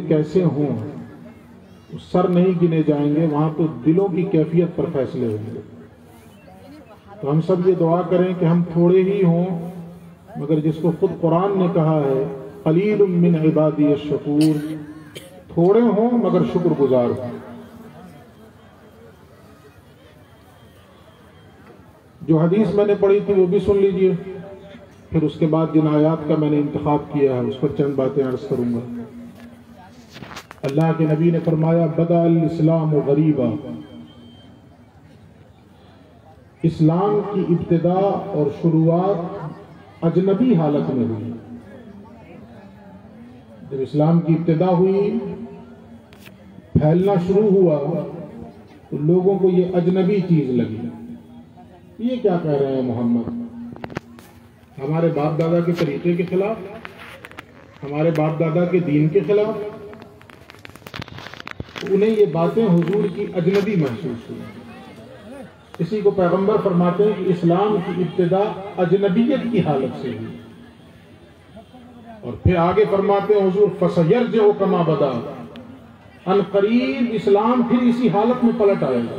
کیسے ہوں سر نہیں گنے جائیں گے، وہاں تو دلوں کی کیفیت پر فیصلے ہوں گے۔ تو ہم سب یہ دعا کریں کہ ہم تھوڑے ہی ہوں، مگر جس کو خود قرآن نے کہا ہے قلیل من عبادی الشکور، تھوڑے ہوں مگر شکر گزار ہوں۔ جو حدیث میں نے پڑھی تھی وہ بھی سن لیجئے، پھر اس کے بعد جن آیات کا میں نے انتخاب کیا ہے اس پر چند باتیں عرض کروں گا۔ اللہ کے نبی نے فرمایا بدأ الاسلام غریبا، اسلام کی ابتدا اور شروعات اجنبی حالت میں ہوئی۔ جب اسلام کی ابتدا ہوئی، پھیلنا شروع ہوا تو لوگوں کو یہ اجنبی چیز لگی۔ یہ کیا کہہ رہے ہیں محمد؟ ہمارے باپ دادا کے طریقے کے خلاف، ہمارے باپ دادا کے دین کے خلاف۔ انہیں یہ باتیں حضور کی اجنبی محسوس ہوئی۔ اسی کو پیغمبر فرماتے ہیں کہ اسلام کی ابتدا اجنبیت کی حالت سے ہوئی، اور پھر آگے فرماتے ہیں حضور فَسَيَرْجِعُ كَمَا بَدَأَ، ان قریب اسلام پھر اسی حالت میں پلٹ آئے گا۔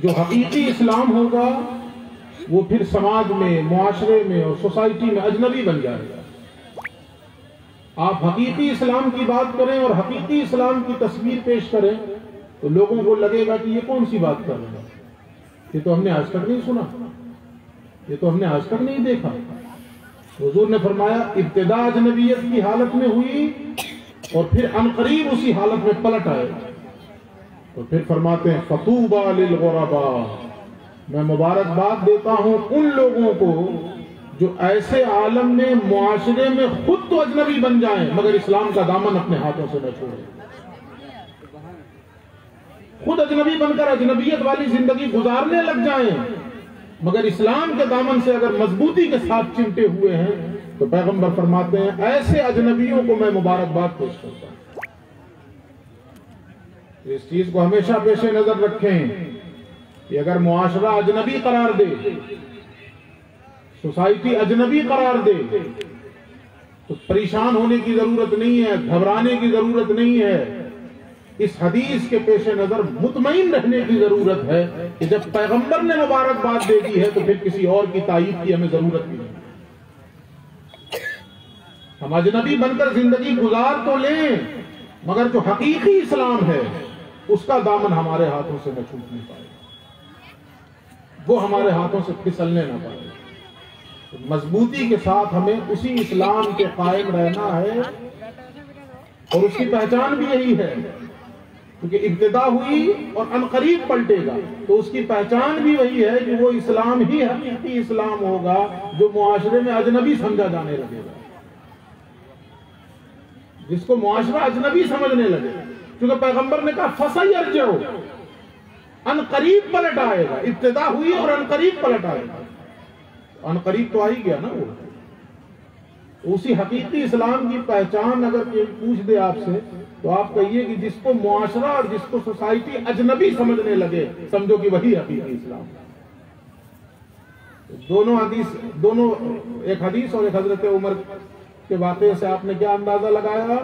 جو حقیقی اسلام ہوگا وہ پھر سماج میں، معاشرے میں اور سوسائٹی میں اجنبی بن جائے گا۔ آپ حقیقی اسلام کی بات کریں اور حقیقی اسلام کی تصویر پیش کریں تو لوگوں کو لگے گا کہ یہ کون سی بات کر رہے ہیں، یہ تو ہم نے آج تک نہیں سنا، یہ تو ہم نے آج تک نہیں دیکھا۔ حضور نے فرمایا ابتدا اجنبیت کی حالت میں ہوئی اور پھر عنقریب اسی حالت میں پلٹ آئے۔ تو پھر فرماتے ہیں فطوبى للغرباء، میں مبارکباد دیتا ہوں ان لوگوں کو جو ایسے عالم میں، معاشرے میں خود تو اجنبی بن جائیں مگر اسلام کا دامن اپنے ہاتھوں سے نہ چھوڑیں۔ خود اجنبی بن کر اجنبیت والی زندگی گزارنے لگ جائیں مگر اسلام کے دامن سے اگر مضبوطی کے ساتھ چمٹے ہوئے ہیں تو پیغمبر فرماتے ہیں ایسے اجنبیوں کو میں مبارکباد پیش کرتا ہوں۔ اس چیز کو ہمیشہ پیش نظر رکھیں کہ اگر معاشرہ اجنبی قرار دے، سوسائٹی اجنبی قرار دے تو پریشان ہونے کی ضرورت نہیں ہے، گھبرانے کی ضرورت نہیں ہے۔ اس حدیث کے پیش نظر مطمئن رہنے کی ضرورت ہے کہ جب پیغمبر نے مبارکباد دے دی ہے تو پھر کسی اور کی تائید کی ہمیں ضرورت نہیں ہے۔ ہم اجنبی بن کر زندگی گزار تو لیں مگر جو حقیقی اسلام ہے اس کا دامن ہمارے ہاتھوں سے نہ چھوٹ نہیں پائے، وہ ہمارے ہاتھوں سے پھسلنے نہ پائے۔ مضبوطی کے ساتھ ہمیں اسی اسلام کے قائم رہنا ہے، اور اس کی پہچان بھی یہی ہے کیونکہ ابتدا ہوئی اور عنقریب پلٹے گا، تو اس کی پہچان بھی وہی ہے کہ وہ اسلام ہی حقیقی اسلام ہوگا جو معاشرے میں اجنبی سمجھا جانے لگے گا، جس کو معاشرہ اجنبی سمجھنے لگے گا۔ کیونکہ پیغمبر نے کہا فَسَيَرْجِعُ، عنقریب پلٹ آئے گا۔ ابتدا ہوئی اور عنقریب پلٹ آئے گا، عنقریب تو آ ہی گیا نا۔ وہ اسی حقیقی اسلام کی پہچان اگر کوئی پوچھ دے آپ سے تو آپ کہیے کہ جس کو معاشرہ اور جس کو سوسائٹی اجنبی سمجھنے لگے سمجھو کہ وہی حقیقی اسلام ہے۔ دونوں ایک حدیث اور ایک حضرت عمر کے واقعے سے آپ نے کیا اندازہ لگایا؟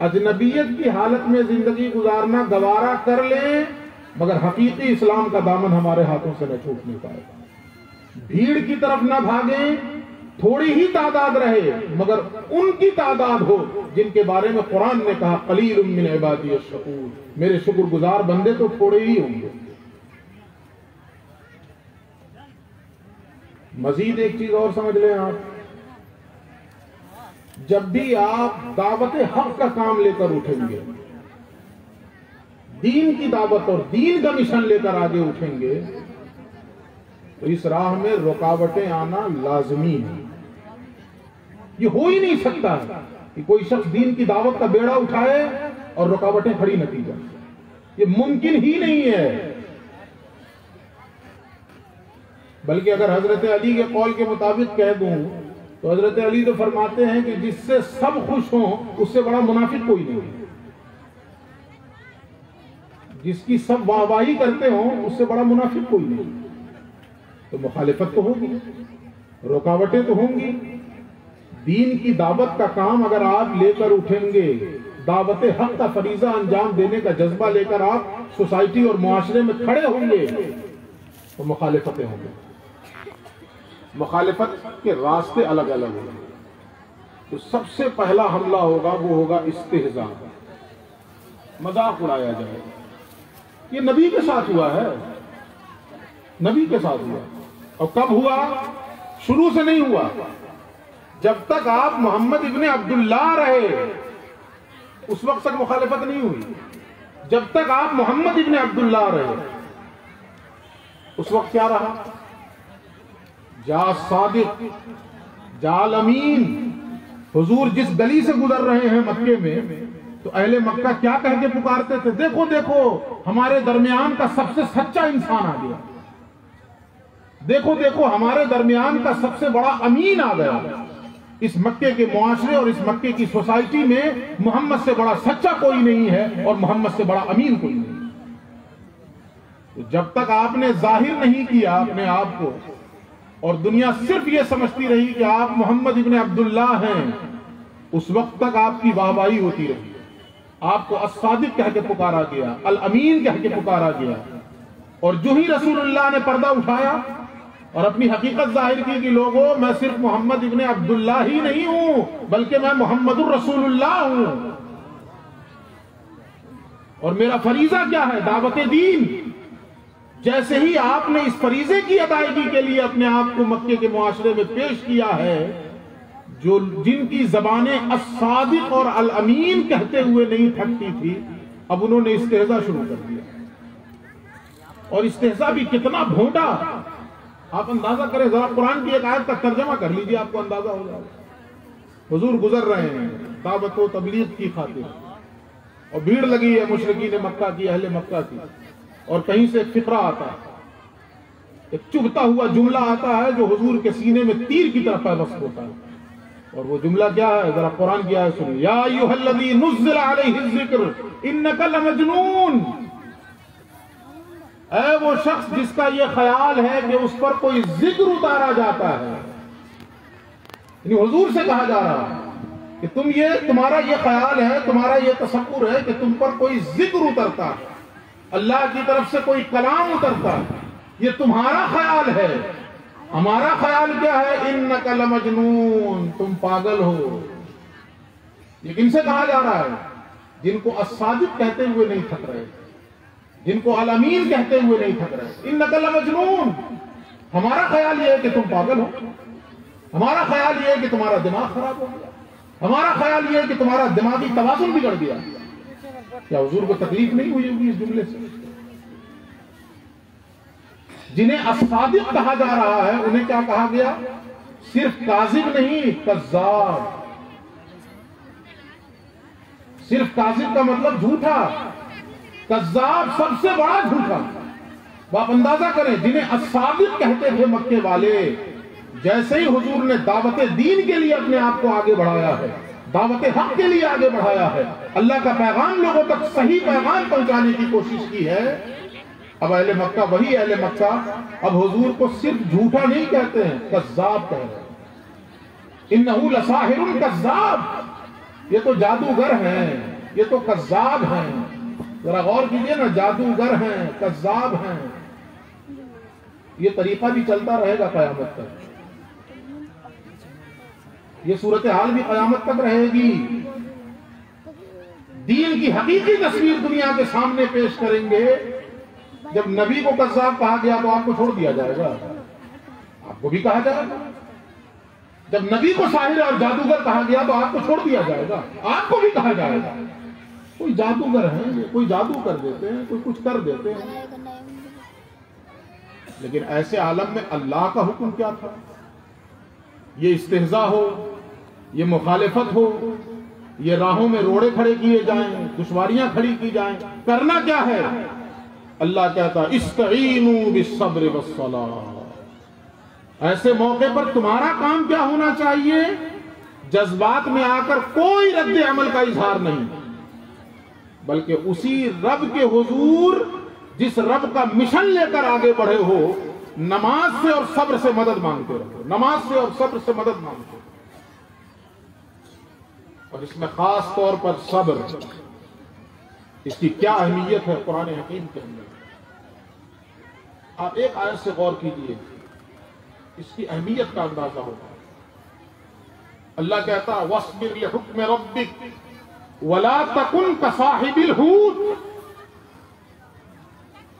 اجنبیت کی حالت میں زندگی گزارنا گوارا کر لیں مگر حقیقی اسلام کا دامن ہمارے ہاتھوں سے نہ چھوٹ نہیں پائے گا۔ بھیڑ کی طرف نہ بھاگیں، تھوڑی ہی تعداد رہے مگر ان کی تعداد ہو جن کے بارے میں قرآن نے کہا قلیل من عبادی الشکور، میرے شکر گزار بندے تو تھوڑے ہی ہوں گے۔ مزید ایک چیز اور سمجھ لیں آپ، جب بھی آپ دعوت حق کا کام لے کر اٹھیں گے، دین کی دعوت اور دین کا مشن لے کر آگے اٹھیں گے تو اس راہ میں رکاوٹیں آنا لازمی ہے۔ یہ ہو ہی نہیں سکتا کہ کوئی شخص دین کی دعوت کا بیڑا اٹھائے اور رکاوٹیں کھڑی نہ کی جائیں، یہ ممکن ہی نہیں ہے۔ بلکہ اگر حضرت علی کے قول کے مطابق کہہ دوں تو حضرت علی تو فرماتے ہیں کہ جس سے سب خوش ہوں اس سے بڑا منافق کوئی نہیں، جس کی سب واہواہی کرتے ہوں اس سے بڑا منافق کوئی نہیں۔ تو مخالفت تو ہوگی، رکاوٹیں تو ہوں گی، دین کی دعوت کا کام اگر آپ لے کر اٹھیں گے، دعوت حق کا فریضہ انجام دینے کا جذبہ لے کر آپ سوسائٹی اور معاشرے میں کھڑے ہوں گے تو مخالفتیں ہوں گی، مخالفت کے راستے الگ الگ ہوں گے۔ تو سب سے پہلا حملہ ہوگا وہ ہوگا استہزاء، مذاق اڑایا جائے گا۔ یہ نبی کے ساتھ ہوا ہے، نبی کے ساتھ ہوا، اور کب ہوا؟ شروع سے نہیں ہوا، جب تک آپ محمد ابن عبداللہ رہے اس وقت تک مخالفت نہیں ہوئی۔ جب تک آپ محمد ابن عبداللہ رہے اس وقت کیا رہا؟ جا صادق، جا امین۔ حضور جس گلی سے گزر رہے ہیں مکے میں تو اہل مکہ کیا کہہ کے پکارتے تھے؟ دیکھو دیکھو ہمارے درمیان کا سب سے سچا انسان آ گیا، دیکھو دیکھو ہمارے درمیان کا سب سے بڑا امین آ گیا۔ اس مکے کے معاشرے اور اس مکے کی سوسائٹی میں محمد سے بڑا سچا کوئی نہیں ہے اور محمد سے بڑا امین کوئی نہیں۔ تو جب تک آپ نے ظاہر نہیں کیا اپنے آپ کو اور دنیا صرف یہ سمجھتی رہی کہ آپ محمد ابن عبداللہ ہیں، اس وقت تک آپ کی واہواہی ہوتی رہی۔ آپ کو الصادق کہہ کے پکارا گیا، الامین کہہ کے پکارا گیا، اور جو ہی رسول اللہ نے پردہ اٹھایا اور اپنی حقیقت ظاہر کی کہ لوگوں میں صرف محمد ابن عبداللہ ہی نہیں ہوں بلکہ میں محمد الرسول اللہ ہوں، اور میرا فریضہ کیا ہے؟ دعوت دین۔ جیسے ہی آپ نے اس فریضے کی ادائیگی کے لیے اپنے آپ کو مکے کے معاشرے میں پیش کیا ہے، جن کی زبانیں الصادق اور الامین کہتے ہوئے نہیں تھکتی تھی، اب انہوں نے استہزاء شروع کر دیا، اور استہزاء بھی کتنا بھونڈا آپ اندازہ کریں۔ ذرا قرآن کی ایک آیت کا ترجمہ کر لیجئے، آپ کو اندازہ ہو جائے گا۔ حضور گزر رہے ہیں دعوت و تبلیغ کی خاطر، اور بھیڑ لگی ہے مشرکین مکہ کی، اہل مکہ کی، اور کہیں سے ایک فقرہ آتا ہے، ایک چبھتا ہوا جملہ آتا ہے جو حضور کے سینے میں تیر کی طرح پیوست ہوتا ہے، اور وہ جملہ کیا ہے؟ ذرا قرآن کی آیت سنیے، یا ایھا الذی نزل علیہ الذکر انک لمجنون۔ اے وہ شخص جس کا یہ خیال ہے کہ اس پر کوئی ذکر اتارا جاتا ہے، یعنی حضور سے کہا جا رہا ہے کہ تمہارا یہ خیال ہے، تمہارا یہ تصور ہے کہ تم پر کوئی ذکر اترتا ہے، اللہ کی طرف سے کوئی کلام اترتا ہے، یہ تمہارا خیال ہے۔ ہمارا خیال کیا ہے؟ انک لمجنون، تم پاگل ہو۔ یہ کن سے کہا جا رہا ہے؟ جن کو الصادق کہتے ہوئے نہیں تھک رہے، جن کو الامین کہتے ہوئے نہیں تھک رہے۔ انک لمجنون، ہمارا خیال یہ ہے کہ تم پاگل ہو، ہمارا خیال یہ ہے کہ تمہارا دماغ خراب ہو گیا، ہمارا خیال یہ ہے کہ تمہارا دماغی توازن بگڑ گیا۔ کیا حضور کو تکلیف نہیں ہوئی ہوگی اس جملے سے؟ جنہیں الصادق کہا جا رہا ہے انہیں کیا کہا گیا؟ صرف کاذب نہیں، کذاب۔ صرف کاذب کا مطلب جھوٹا، کذاب سب سے بڑا جھوٹا۔ آپ اندازہ کریں، جنہیں الصادق کہتے تھے مکے والے، جیسے ہی حضور نے دعوت دین کے لیے اپنے آپ کو آگے بڑھایا ہے، دعوت حق کے لیے آگے بڑھایا ہے، اللہ کا پیغام لوگوں تک صحیح پیغام پہنچانے کی کوشش کی ہے، اب اہل مکہ، وہی اہل مکہ اب حضور کو صرف جھوٹا نہیں کہتے ہیں، کذاب کہہ رہے ہیں۔ انہ لساحر کذاب، یہ تو جادوگر ہیں، یہ تو کذاب ہیں۔ ذرا غور کیجئے نا، جادوگر ہیں، کذاب ہیں، یہ طریقہ بھی چلتا رہے گا قیامت تک، یہ صورتحال بھی قیامت تک رہے گی۔ دین کی حقیقی تصویر دنیا کے سامنے پیش کریں گے۔ جب نبی کو کذاب کہا گیا تو آپ کو چھوڑ دیا جائے گا، آپ کو بھی کہا جائے گا۔ جب نبی کو ساحر اور جادوگر کہا گیا تو آپ کو چھوڑ دیا جائے گا، آپ کو بھی کہا جائے گا۔ کوئی جادوگر ہیں، کوئی جادو کر دیتے ہیں، کوئی کچھ کر دیتے ہیں، لیکن ایسے عالم میں اللہ کا حکم کیا تھا؟ یہ استہزاء ہو، یہ مخالفت ہو، یہ راہوں میں روڑے کھڑے کیے جائیں، دشواریاں کھڑی کی جائیں، کرنا کیا ہے؟ اللہ کہتا استعینوا بالصبر والصلاۃ۔ ایسے موقع پر تمہارا کام کیا ہونا چاہیے؟ جذبات میں آ کر کوئی رد عمل کا اظہار نہیں، بلکہ اسی رب کے حضور جس رب کا مشن لے کر آگے بڑھے ہو، نماز سے اور صبر سے مدد مانگتے رہو، نماز سے اور صبر سے مدد مانگتے رہو۔ اور اس میں خاص طور پر صبر، اس کی کیا اہمیت ہے قرآن حکیم کے اندر. آپ ایک آیت سے غور کیجئے، اس کی اہمیت کا اندازہ ہوگا. اللہ کہتا وَاصْبِرْ لِحُکْمِ رَبِّكَ وَلَا تَكُنْ كَصَاحِبِ الْحُوتِ.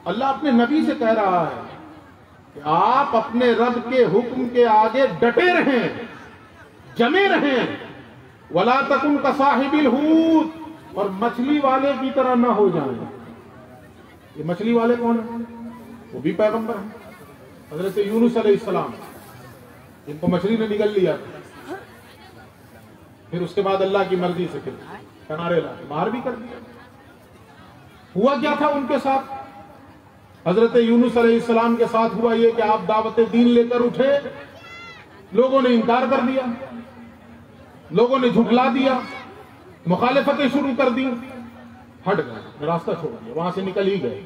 اللہ اپنے نبی سے کہہ رہا ہے کہ آپ اپنے رب کے حکم کے آگے ڈٹے رہیں، جمے رہیں. وَلَا تَكُنْ كَصَاحِبِ الْحُوتِ، اور مچھلی والے کی طرح نہ ہو جائیں. یہ مچھلی والے کون ہیں؟ وہ بھی پیغمبر ہیں. حضرت یونس علیہ السلام، ان کو مچھلی نے نگل لیا، پھر اس کے بعد اللہ کی مرضی سے کنارے لائے، باہر بھی کر دیا. ہوا کیا تھا ان کے ساتھ؟ حضرت یونس علیہ السلام کے ساتھ ہوا یہ کہ آپ دعوت دین لے کر اٹھے، لوگوں نے انکار کر دیا، لوگوں نے جھٹلا دیا، مخالفتیں شروع کر دی، ہٹ گئے، راستہ چھوڑ دیا، وہاں سے نکل ہی گئے،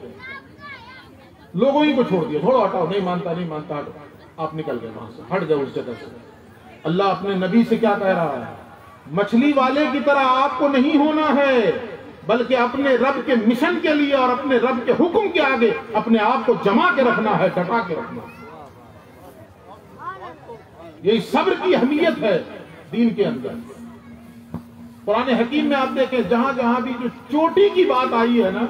لوگوں ہی کو چھوڑ دیا، چھوڑو ہٹاؤ، نہیں مانتا ہٹو. آپ نکل گئے وہاں سے، ہٹ گئے اس جگہ سے. اللہ اپنے نبی سے کیا کہہ رہا ہے؟ مچھلی والے کی طرح آپ کو نہیں ہونا ہے، بلکہ اپنے رب کے مشن کے لیے اور اپنے رب کے حکم کے آگے اپنے آپ کو جما کے رکھنا ہے، ڈٹا کے رکھنا ہے. یہ صبر کی اہمیت ہے دین کے اندر. قرآن حکیم میں آپ دیکھیں جہاں جہاں بھی جو چوٹی کی بات آئی ہے نا،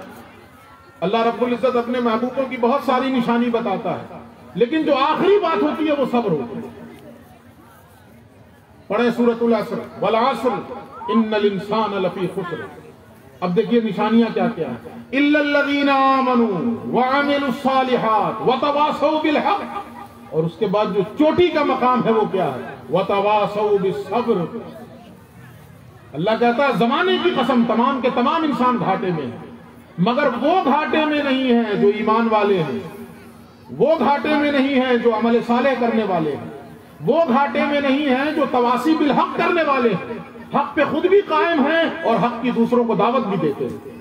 اللہ رب العزت اپنے محبوبوں کی بہت ساری نشانی بتاتا ہے، لیکن جو آخری بات ہوتی ہے وہ صبر ہوتی ہے. پڑھیں سورۃ العصر، والعصر ان الانسان لفی خسر. اب دیکھیے نشانیاں کیا کیا ہیں. الا الذین آمنوا وعملوا الصالحات وتواصوا بالحق. اور اس کے بعد جو چوٹی کا مقام ہے وہ کیا ہے؟ وتواصوا بالصبر. اللہ کہتا ہے زمانے کی قسم تمام کے تمام انسان گھاٹے میں ہیں، مگر وہ گھاٹے میں نہیں ہیں جو ایمان والے ہیں، وہ گھاٹے میں نہیں ہیں جو عمل صالح کرنے والے ہیں، وہ گھاٹے میں نہیں ہیں جو تواصی بالحق کرنے والے ہیں، حق پہ خود بھی قائم ہیں اور حق کی دوسروں کو دعوت بھی دیتے ہیں.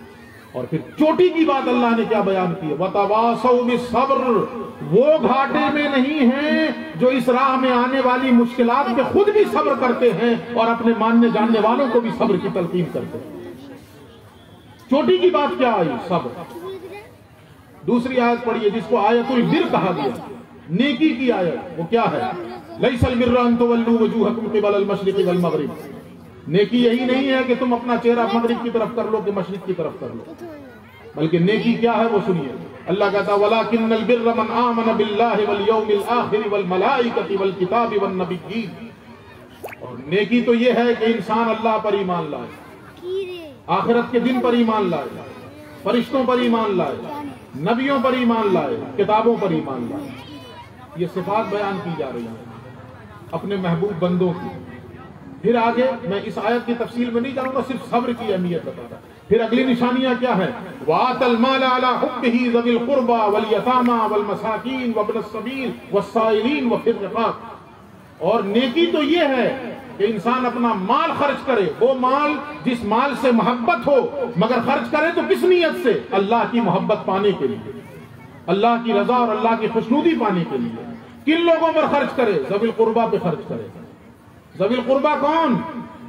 اور پھر چوٹی کی بات اللہ نے کیا بیان کی ہے؟ وَتَوَاصَوْا بِالصَّبْرِ. وہ گھاٹے میں نہیں ہیں جو اس راہ میں آنے والی مشکلات پہ خود بھی صبر کرتے ہیں اور اپنے ماننے جاننے والوں کو بھی صبر کی تلقین کرتے ہیں. چوٹی کی بات کیا آئی؟ صبر. دوسری آیت پڑھیے جس کو آیت البر کہا گیا، نیکی کی آیت. وہ کیا ہے؟ لَيْسَ الْبِرَّ أَن تُوَلُّوا وُجُوهَكُمْ قِبَلَ الْمَشْرِقِ وَالْمَغْرِبِ. نیکی یہی نہیں ہے کہ تم اپنا چہرہ مغرب کی طرف کر لو کہ مشرق کی طرف کر لو، بلکہ نیکی کیا ہے وہ سنیے. اللہ کہتا ہے وَلَكِنَّ الْبِرَّ مَنْ آمَنَ بِاللَّهِ وَالْيَوْمِ الْآخِرِ وَالْمَلَائِكَةِ وَالْكِتَابِ وَالنَّبِيِّينَ. اور نیکی تو یہ ہے کہ انسان اللہ پر ایمان لائے، آخرت کے دن پر ایمان لائے، فرشتوں پر ایمان لائے، نبیوں پر ایمان لائے، کتابوں پر ایمان لائے. یہ صفات بیان کی جا رہی ہیں اپنے محبوب بندوں کی. پھر آگے میں اس آیت کی تفصیل میں نہیں جاؤں گا، صرف صبر کی اہمیت بتاتا. پھر اگلی نشانیاں کیا ہیں؟ وَآتَى الْمَالَ عَلَى حُبِّهِ ذَوِي الْقُرْبَى وَالْيَتَامَى وَالْمَسَاكِينِ وَابْنَ السَّبِيلِ وَالسَّائِلِينَ وَفِي الرِّقَابِ. اور نیکی تو یہ ہے کہ انسان اپنا مال خرچ کرے، وہ مال جس مال سے محبت ہو، مگر خرچ کرے تو کس نیت سے؟ اللہ کی محبت پانے کے لیے، اللہ کی رضا اور اللہ کی خوشنودی پانے کے لیے. کن لوگوں پر خرچ کرے؟ ذوی القربہ پہ خرچ کرے. ذوی القربہ کون؟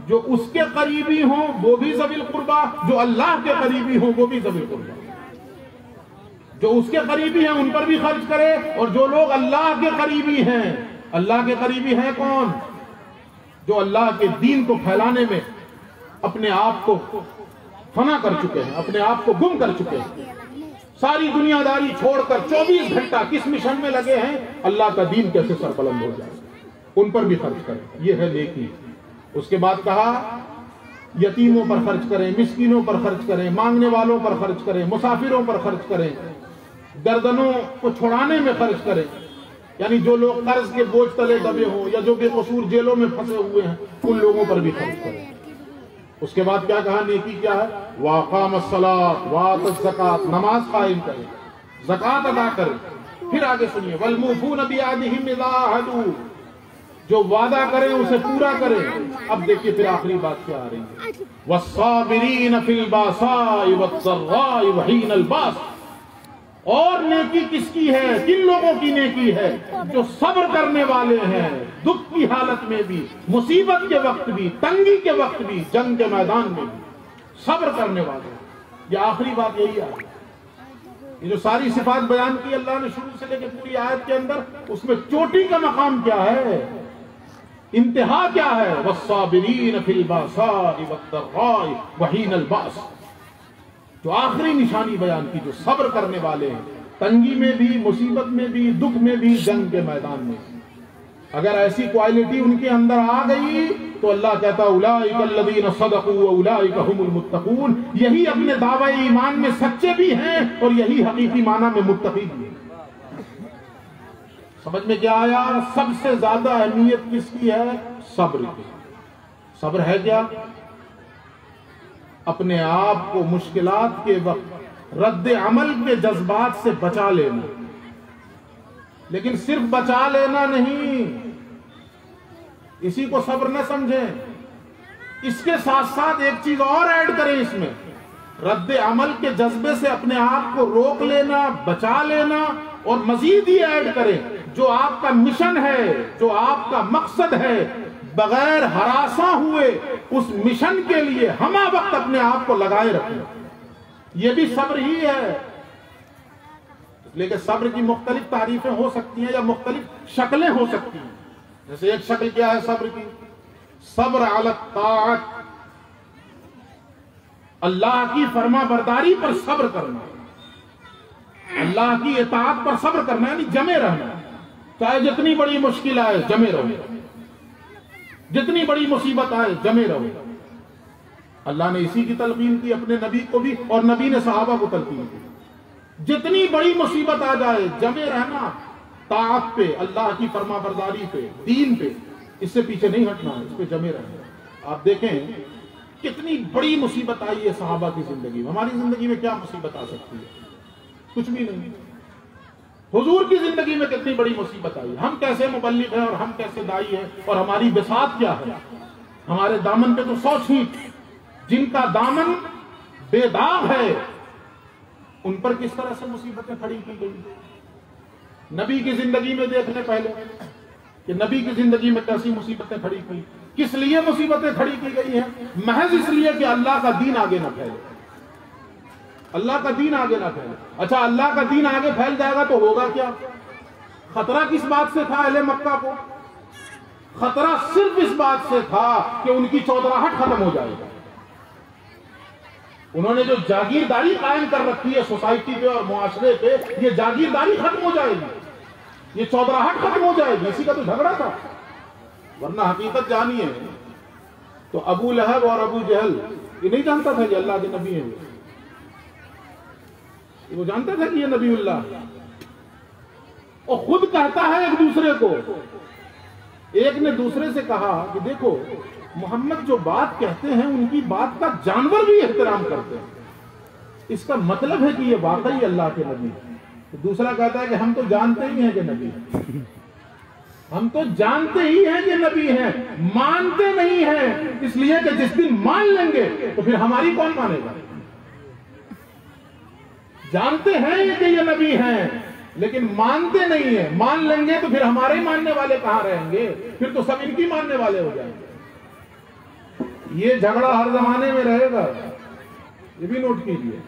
جو اس کے قریبی ہوں وہ بھی ذوی القربہ، جو اللہ کے قریبی ہوں وہ بھی ذوی القربہ. جو اس کے قریبی ہیں ان پر بھی خرچ کرے، اور جو لوگ اللہ کے قریبی ہیں. اللہ کے قریبی ہیں کون؟ جو اللہ کے دین کو پھیلانے میں اپنے آپ کو فنا کر چکے ہیں، اپنے آپ کو گم کر چکے ہیں. ساری دنیا داری چھوڑ کر 24 گھنٹہ کس مشن میں لگے ہیں؟ اللہ کا دین کیسے سربلند ہو جائے، ان پر بھی خرچ کریں. یہ ہے نیکی. اس کے بعد کہا یتیموں پر خرچ کریں، مسکینوں پر خرچ کریں، مانگنے والوں پر خرچ کریں، مسافروں پر خرچ کریں، گردنوں کو چھڑانے میں خرچ کریں. یعنی جو لوگ قرض کے بوجھ تلے دبے ہوں یا جو بے قصور جیلوں میں پھنسے ہوئے ہیں ان لوگوں پر بھی خرچ کریں. اس کے بعد کیا کہا؟ نیکی کیا ہے؟ وَأَقَامَ الصَّلَاةَ وَآتَى الزَّكَاةَ. نماز قائم کریں، زکوٰۃ ادا کریں. پھر آگے سنیے وَالْمُوفُونَ بِعَهْدِهِمْ إِذَا عَاهَدُوا. جو وعدہ کریں اسے پورا کریں. اب دیکھیے پھر آخری بات کیا آ رہی ہے؟ وَالصَّابِرِينَ فِي الْبَأْسَاءِ وَالضَّرَّاءِ وَحِينَ الْبَأْسِ. اور نیکی کس کی ہے؟ کن لوگوں کی نیکی ہے؟ جو صبر کرنے والے ہیں دکھ کی حالت میں بھی، مصیبت کے وقت بھی، تنگی کے وقت بھی، جنگ کے میدان میں بھی صبر کرنے والے. یہ آخری بات یہی ہے. یہ جو ساری صفات بیان کی اللہ نے شروع سے لے کے پوری آیت کے اندر، اس میں چوٹی کا مقام کیا ہے، انتہا کیا ہے؟ والصابرین فی الباساء والضراء وحین الباس. جو آخری نشانی بیان کی، جو صبر کرنے والے ہیں، تنگی میں بھی، مصیبت میں بھی، دکھ میں بھی، جنگ کے میدان میں. اگر ایسی کوالٹی ان کے اندر آ گئی تو اللہ کہتا اولئک الذین صدقوا واولئک هم المتقون. یہی اپنے دعوی ایمان میں سچے بھی ہیں اور یہی حقیقی معنی میں متقی بھی ہیں. سمجھ میں کیا آیا؟ سب سے زیادہ اہمیت کس کی ہے؟ صبر کی. صبر ہے کیا؟ اپنے آپ کو مشکلات کے وقت رد عمل کے جذبات سے بچا لینا. لیکن صرف بچا لینا نہیں، اسی کو صبر نہ سمجھیں. اس کے ساتھ ساتھ ایک چیز اور ایڈ کریں اس میں، رد عمل کے جذبے سے اپنے آپ کو روک لینا، بچا لینا، اور مزید ہی ایڈ کریں جو آپ کا مشن ہے، جو آپ کا مقصد ہے، بغیر ہراساں ہوئے اس مشن کے لیے ہمہ وقت اپنے آپ کو لگائے رکھیں. یہ بھی صبر ہی ہے. لیکن صبر کی مختلف تعریفیں ہو سکتی ہیں یا مختلف شکلیں ہو سکتی ہیں. جیسے ایک شکل کیا ہے صبر کی؟ صبر علی الطاعت، اللہ کی فرما برداری پر صبر کرنا، اللہ کی اطاعت پر صبر کرنا، یعنی جمے رہنا. چاہے جتنی بڑی مشکل آئے جمے رہو، جتنی بڑی مصیبت آئے جمے رہو. اللہ نے اسی کی تلقین کی اپنے نبی کو بھی، اور نبی نے صحابہ کو تلقین کی. جتنی بڑی مصیبت آ جائے جمے رہنا، طاعت پہ، اللہ کی فرما برداری پہ، دین پہ، اس سے پیچھے نہیں ہٹنا، اس پہ جمے رہنا. آپ دیکھیں کتنی بڑی مصیبت آئی ہے صحابہ کی زندگی میں. ہماری زندگی میں کیا مصیبت آ سکتی ہے؟ کچھ بھی نہیں. حضور کی زندگی میں کتنی بڑی مصیبت آئی. ہم کیسے مبلغ ہیں اور ہم کیسے دائی ہیں، اور ہماری بساط کیا ہے. ہمارے دامن پہ تو 100 چھینٹ. جن کا دامن بے داغ ہے ان پر کس طرح سے مصیبتیں کھڑی کی گئی. نبی کی زندگی میں دیکھ لیں پہلے کہ نبی کی زندگی میں کیسی مصیبتیں کھڑی کی. کس لیے مصیبتیں کھڑی کی گئی ہیں؟ محض اس لیے کہ اللہ کا دین آگے نہ پھیلے. اللہ کا دین آگے نہ پھیلے. اچھا اللہ کا دین آگے پھیل جائے گا تو ہوگا کیا؟ خطرہ کس بات سے تھا اہل مکہ کو؟ خطرہ صرف اس بات سے تھا کہ ان کی چودراہٹ ختم ہو جائے گا. انہوں نے جو جاگیرداری قائم کر رکھی ہے سوسائٹی پہ اور معاشرے پہ، یہ جاگیرداری ختم ہو جائے گی، یہ چودراہٹ ختم ہو جائے گی. اسی کا تو جھگڑا تھا. ورنہ حقیقت جانیے تو ابو لہب اور ابو جہل یہ نہیں جانتا تھا کہ اللہ کے نبی ہیں. وہ جانتا تھا کہ یہ نبی اللہ، اور خود کہتا ہے ایک دوسرے کو. ایک نے دوسرے سے کہا کہ دیکھو محمد جو بات کہتے ہیں ان کی بات کا جانور بھی احترام کرتے ہیں، اس کا مطلب ہے کہ یہ واقعی اللہ کے نبی ہیں. دوسرا کہتا ہے کہ ہم تو جانتے ہی ہیں کہ نبی ہیں، ہم تو جانتے ہی ہیں کہ نبی ہیں، مانتے نہیں ہیں، اس لیے کہ جس دن مان لیں گے تو پھر ہماری کون مانے گا. جانتے ہیں کہ یہ نبی ہیں لیکن مانتے نہیں ہیں. مان لیں گے تو پھر ہمارے ماننے والے کہاں رہیں گے؟ پھر تو سب ان کی ماننے والے ہو جائیں گے. یہ جھگڑا ہر زمانے میں رہے گا، یہ بھی نوٹ کیجئے.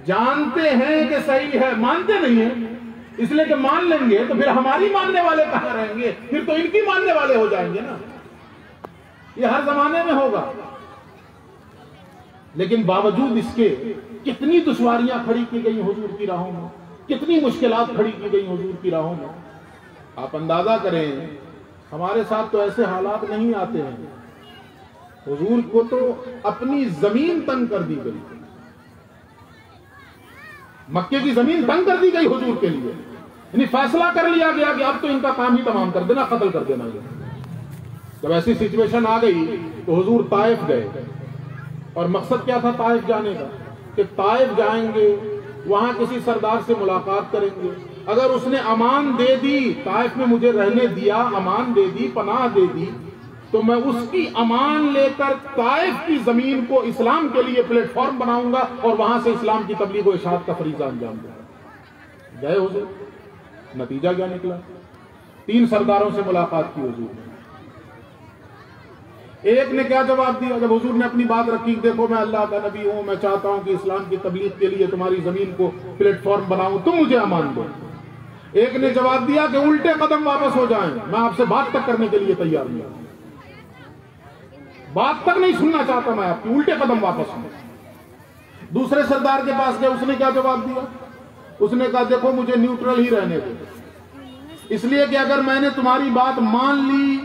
جانتے ہیں کہ صحیح ہے، مانتے نہیں ہیں، اس لیے کہ مان لیں گے تو پھر ہماری ماننے والے کہاں رہیں گے؟ پھر تو ان کی ماننے والے ہو جائیں گے نا. یہ ہر زمانے میں ہوگا. لیکن باوجود اس کے کتنی دشواریاں کھڑی کی گئی حضور کی راہوں میں، کتنی مشکلات کھڑی کی گئی حضور کی راہوں میں. آپ اندازہ کریں ہمارے ساتھ تو ایسے حالات نہیں آتے ہیں. حضور کو تو اپنی زمین تنگ کر دی گئی، مکے کی زمین تنگ کر دی گئی حضور کے لیے. یعنی فیصلہ کر لیا گیا کہ اب تو ان کا کام ہی تمام کر دینا، قتل کر دینا. جب ایسی سچویشن آ گئی تو حضور طائف گئے. اور مقصد کیا تھا طائف جانے کا؟ کہ طائف جائیں گے، وہاں کسی سردار سے ملاقات کریں گے. اگر اس نے امان دے دی، طائف میں مجھے رہنے دیا، امان دے دی، پناہ دے دی، تو میں اس کی امان لے کر طائف کی زمین کو اسلام کے لیے پلیٹ فارم بناؤں گا اور وہاں سے اسلام کی تبلیغ و اشاعت کا فریضہ انجام دوں گا. گئے حضور، نتیجہ کیا نکلا؟ 3 سرداروں سے ملاقات کی حضور نے. ایک نے کیا جواب دیا جب حضور نے اپنی بات رکھی؟ دیکھو میں اللہ کا نبی ہوں، میں چاہتا ہوں کہ اسلام کی تبلیغ کے لیے تمہاری زمین کو پلیٹ فارم بناؤں، تم مجھے امان دو. ایک نے جواب دیا کہ الٹے قدم واپس ہو جائیں، میں آپ سے بات تک کرنے کے لیے تیار نہیں، بات تک نہیں سننا چاہتا میں آپ کی، الٹے قدم واپس ہوں. دوسرے سردار کے پاس گئے، اس نے کیا جواب دیا؟ اس نے کہا دیکھو مجھے نیوٹرل ہی رہنے دو، اس لیے کہ اگر میں نے تمہاری بات مان لی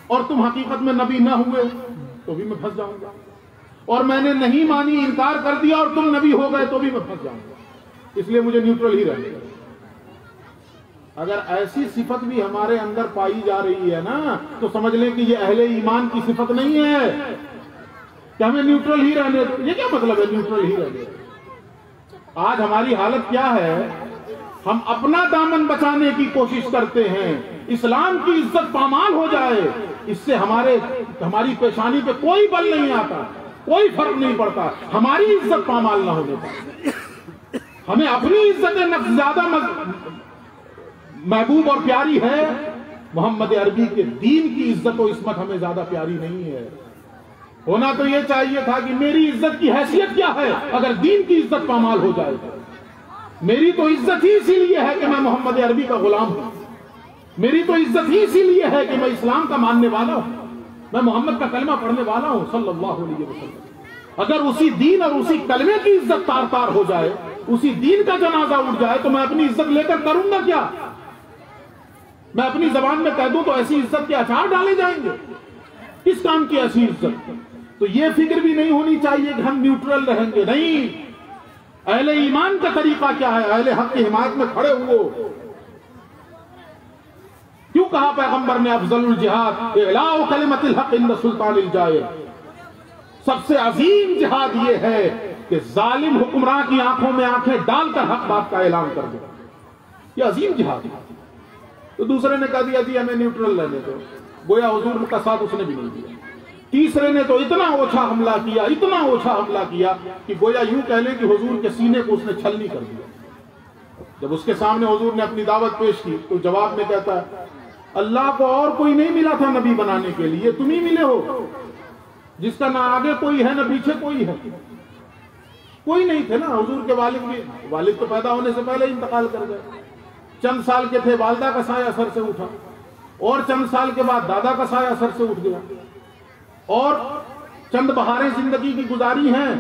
اور تم حقیقت میں نبی نہ ہوئے تو بھی میں پھنس جاؤں گا، اور میں نے نہیں مانی، انکار کر دیا اور تم نبی ہو گئے تو بھی میں پھنس جاؤں گا، اس لیے مجھے نیوٹرل ہی رہنے دو. اگر ایسی صفت بھی ہمارے اندر پائی جا رہی ہے نا تو سمجھ لیں کہ یہ اہل ایمان کی صفت نہیں ہے کہ ہمیں نیوٹرل ہی رہنے دو. یہ کیا مطلب ہے نیوٹرل ہی رہنے دو؟ آج ہماری حالت کیا ہے؟ ہم اپنا دامن بچانے کی کوشش کرتے ہیں، اسلام کی عزت پامال ہو جائے، اس سے ہماری پیشانی پہ کوئی بل نہیں آتا، کوئی فرق نہیں پڑتا، ہماری عزت پامال نہ ہونے پائے. ہمیں اپنی عزت نفس زیادہ محبوب اور پیاری ہے، محمد عربی کے دین کی عزت و عصمت ہمیں زیادہ پیاری نہیں ہے. ہونا تو یہ چاہیے تھا کہ میری عزت کی حیثیت کیا ہے اگر دین کی عزت پامال ہو جائے. میری تو عزت ہی اسی لیے ہے کہ میں محمد عربی کا غلام ہوں، میری تو عزت ہی اسی لیے ہے کہ میں اسلام کا ماننے والا ہوں، میں محمد کا کلمہ پڑھنے والا ہوں صلی اللہ علیہ وسلم. اگر اسی دین اور اسی کلمے کی عزت تار تار ہو جائے، اسی دین کا جنازہ اٹھ جائے تو میں اپنی عزت لے کر کروں گا کیا؟ میں اپنی زبان میں کہہ دوں تو ایسی عزت کے اچار ڈالے جائیں گے، کس کام کی ایسی عزت؟ تو یہ فکر بھی نہیں ہونی چاہیے کہ ہم نیوٹرل رہیں گے. نہیں، اہل ایمان کا طریقہ کیا ہے؟ اہل حق کی حمایت میں کھڑے ہوئے. کیوں کہا پیغمبر نے افضل الجہاد اعلاء کلمۃ الحق عند سلطان الجائر؟ سب سے عظیم جہاد یہ ہے کہ ظالم حکمراں کی آنکھوں میں آنکھیں ڈال کر حق بات کا اعلان کر دے. یہ عظیم جہاد ہے. تو دوسرے نے کہہ دیا جی ہمیں نیوٹرل رہنے دو، گویا حضور کا ساتھ اس نے بھی نہیں دیا. تیسرے نے تو اتنا اوچھا حملہ کیا، اتنا اوچھا حملہ کیا کہ گویا یوں کہہ لیں کہ حضور کے سینے کو اس نے چھلنی کر دیا. جب اس کے سامنے حضور نے اپنی دعوت پیش کی تو جواب میں کہتا ہے اللہ کو اور کوئی نہیں ملا تھا نبی بنانے کے لیے، تم ہی ملے ہو، جس کا نہ آگے کوئی ہے نہ پیچھے کوئی ہے. کوئی نہیں تھے نا. حضور کے والد تو پیدا ہونے سے پہلے انتقال کر گئے. چند سال کے تھے والدہ کا سایہ سر سے اٹھا، اور چند سال کے بعد دادا کا سایہ سر سے اٹھ گیا، اور چند بہاریں زندگی کی گزاری ہیں.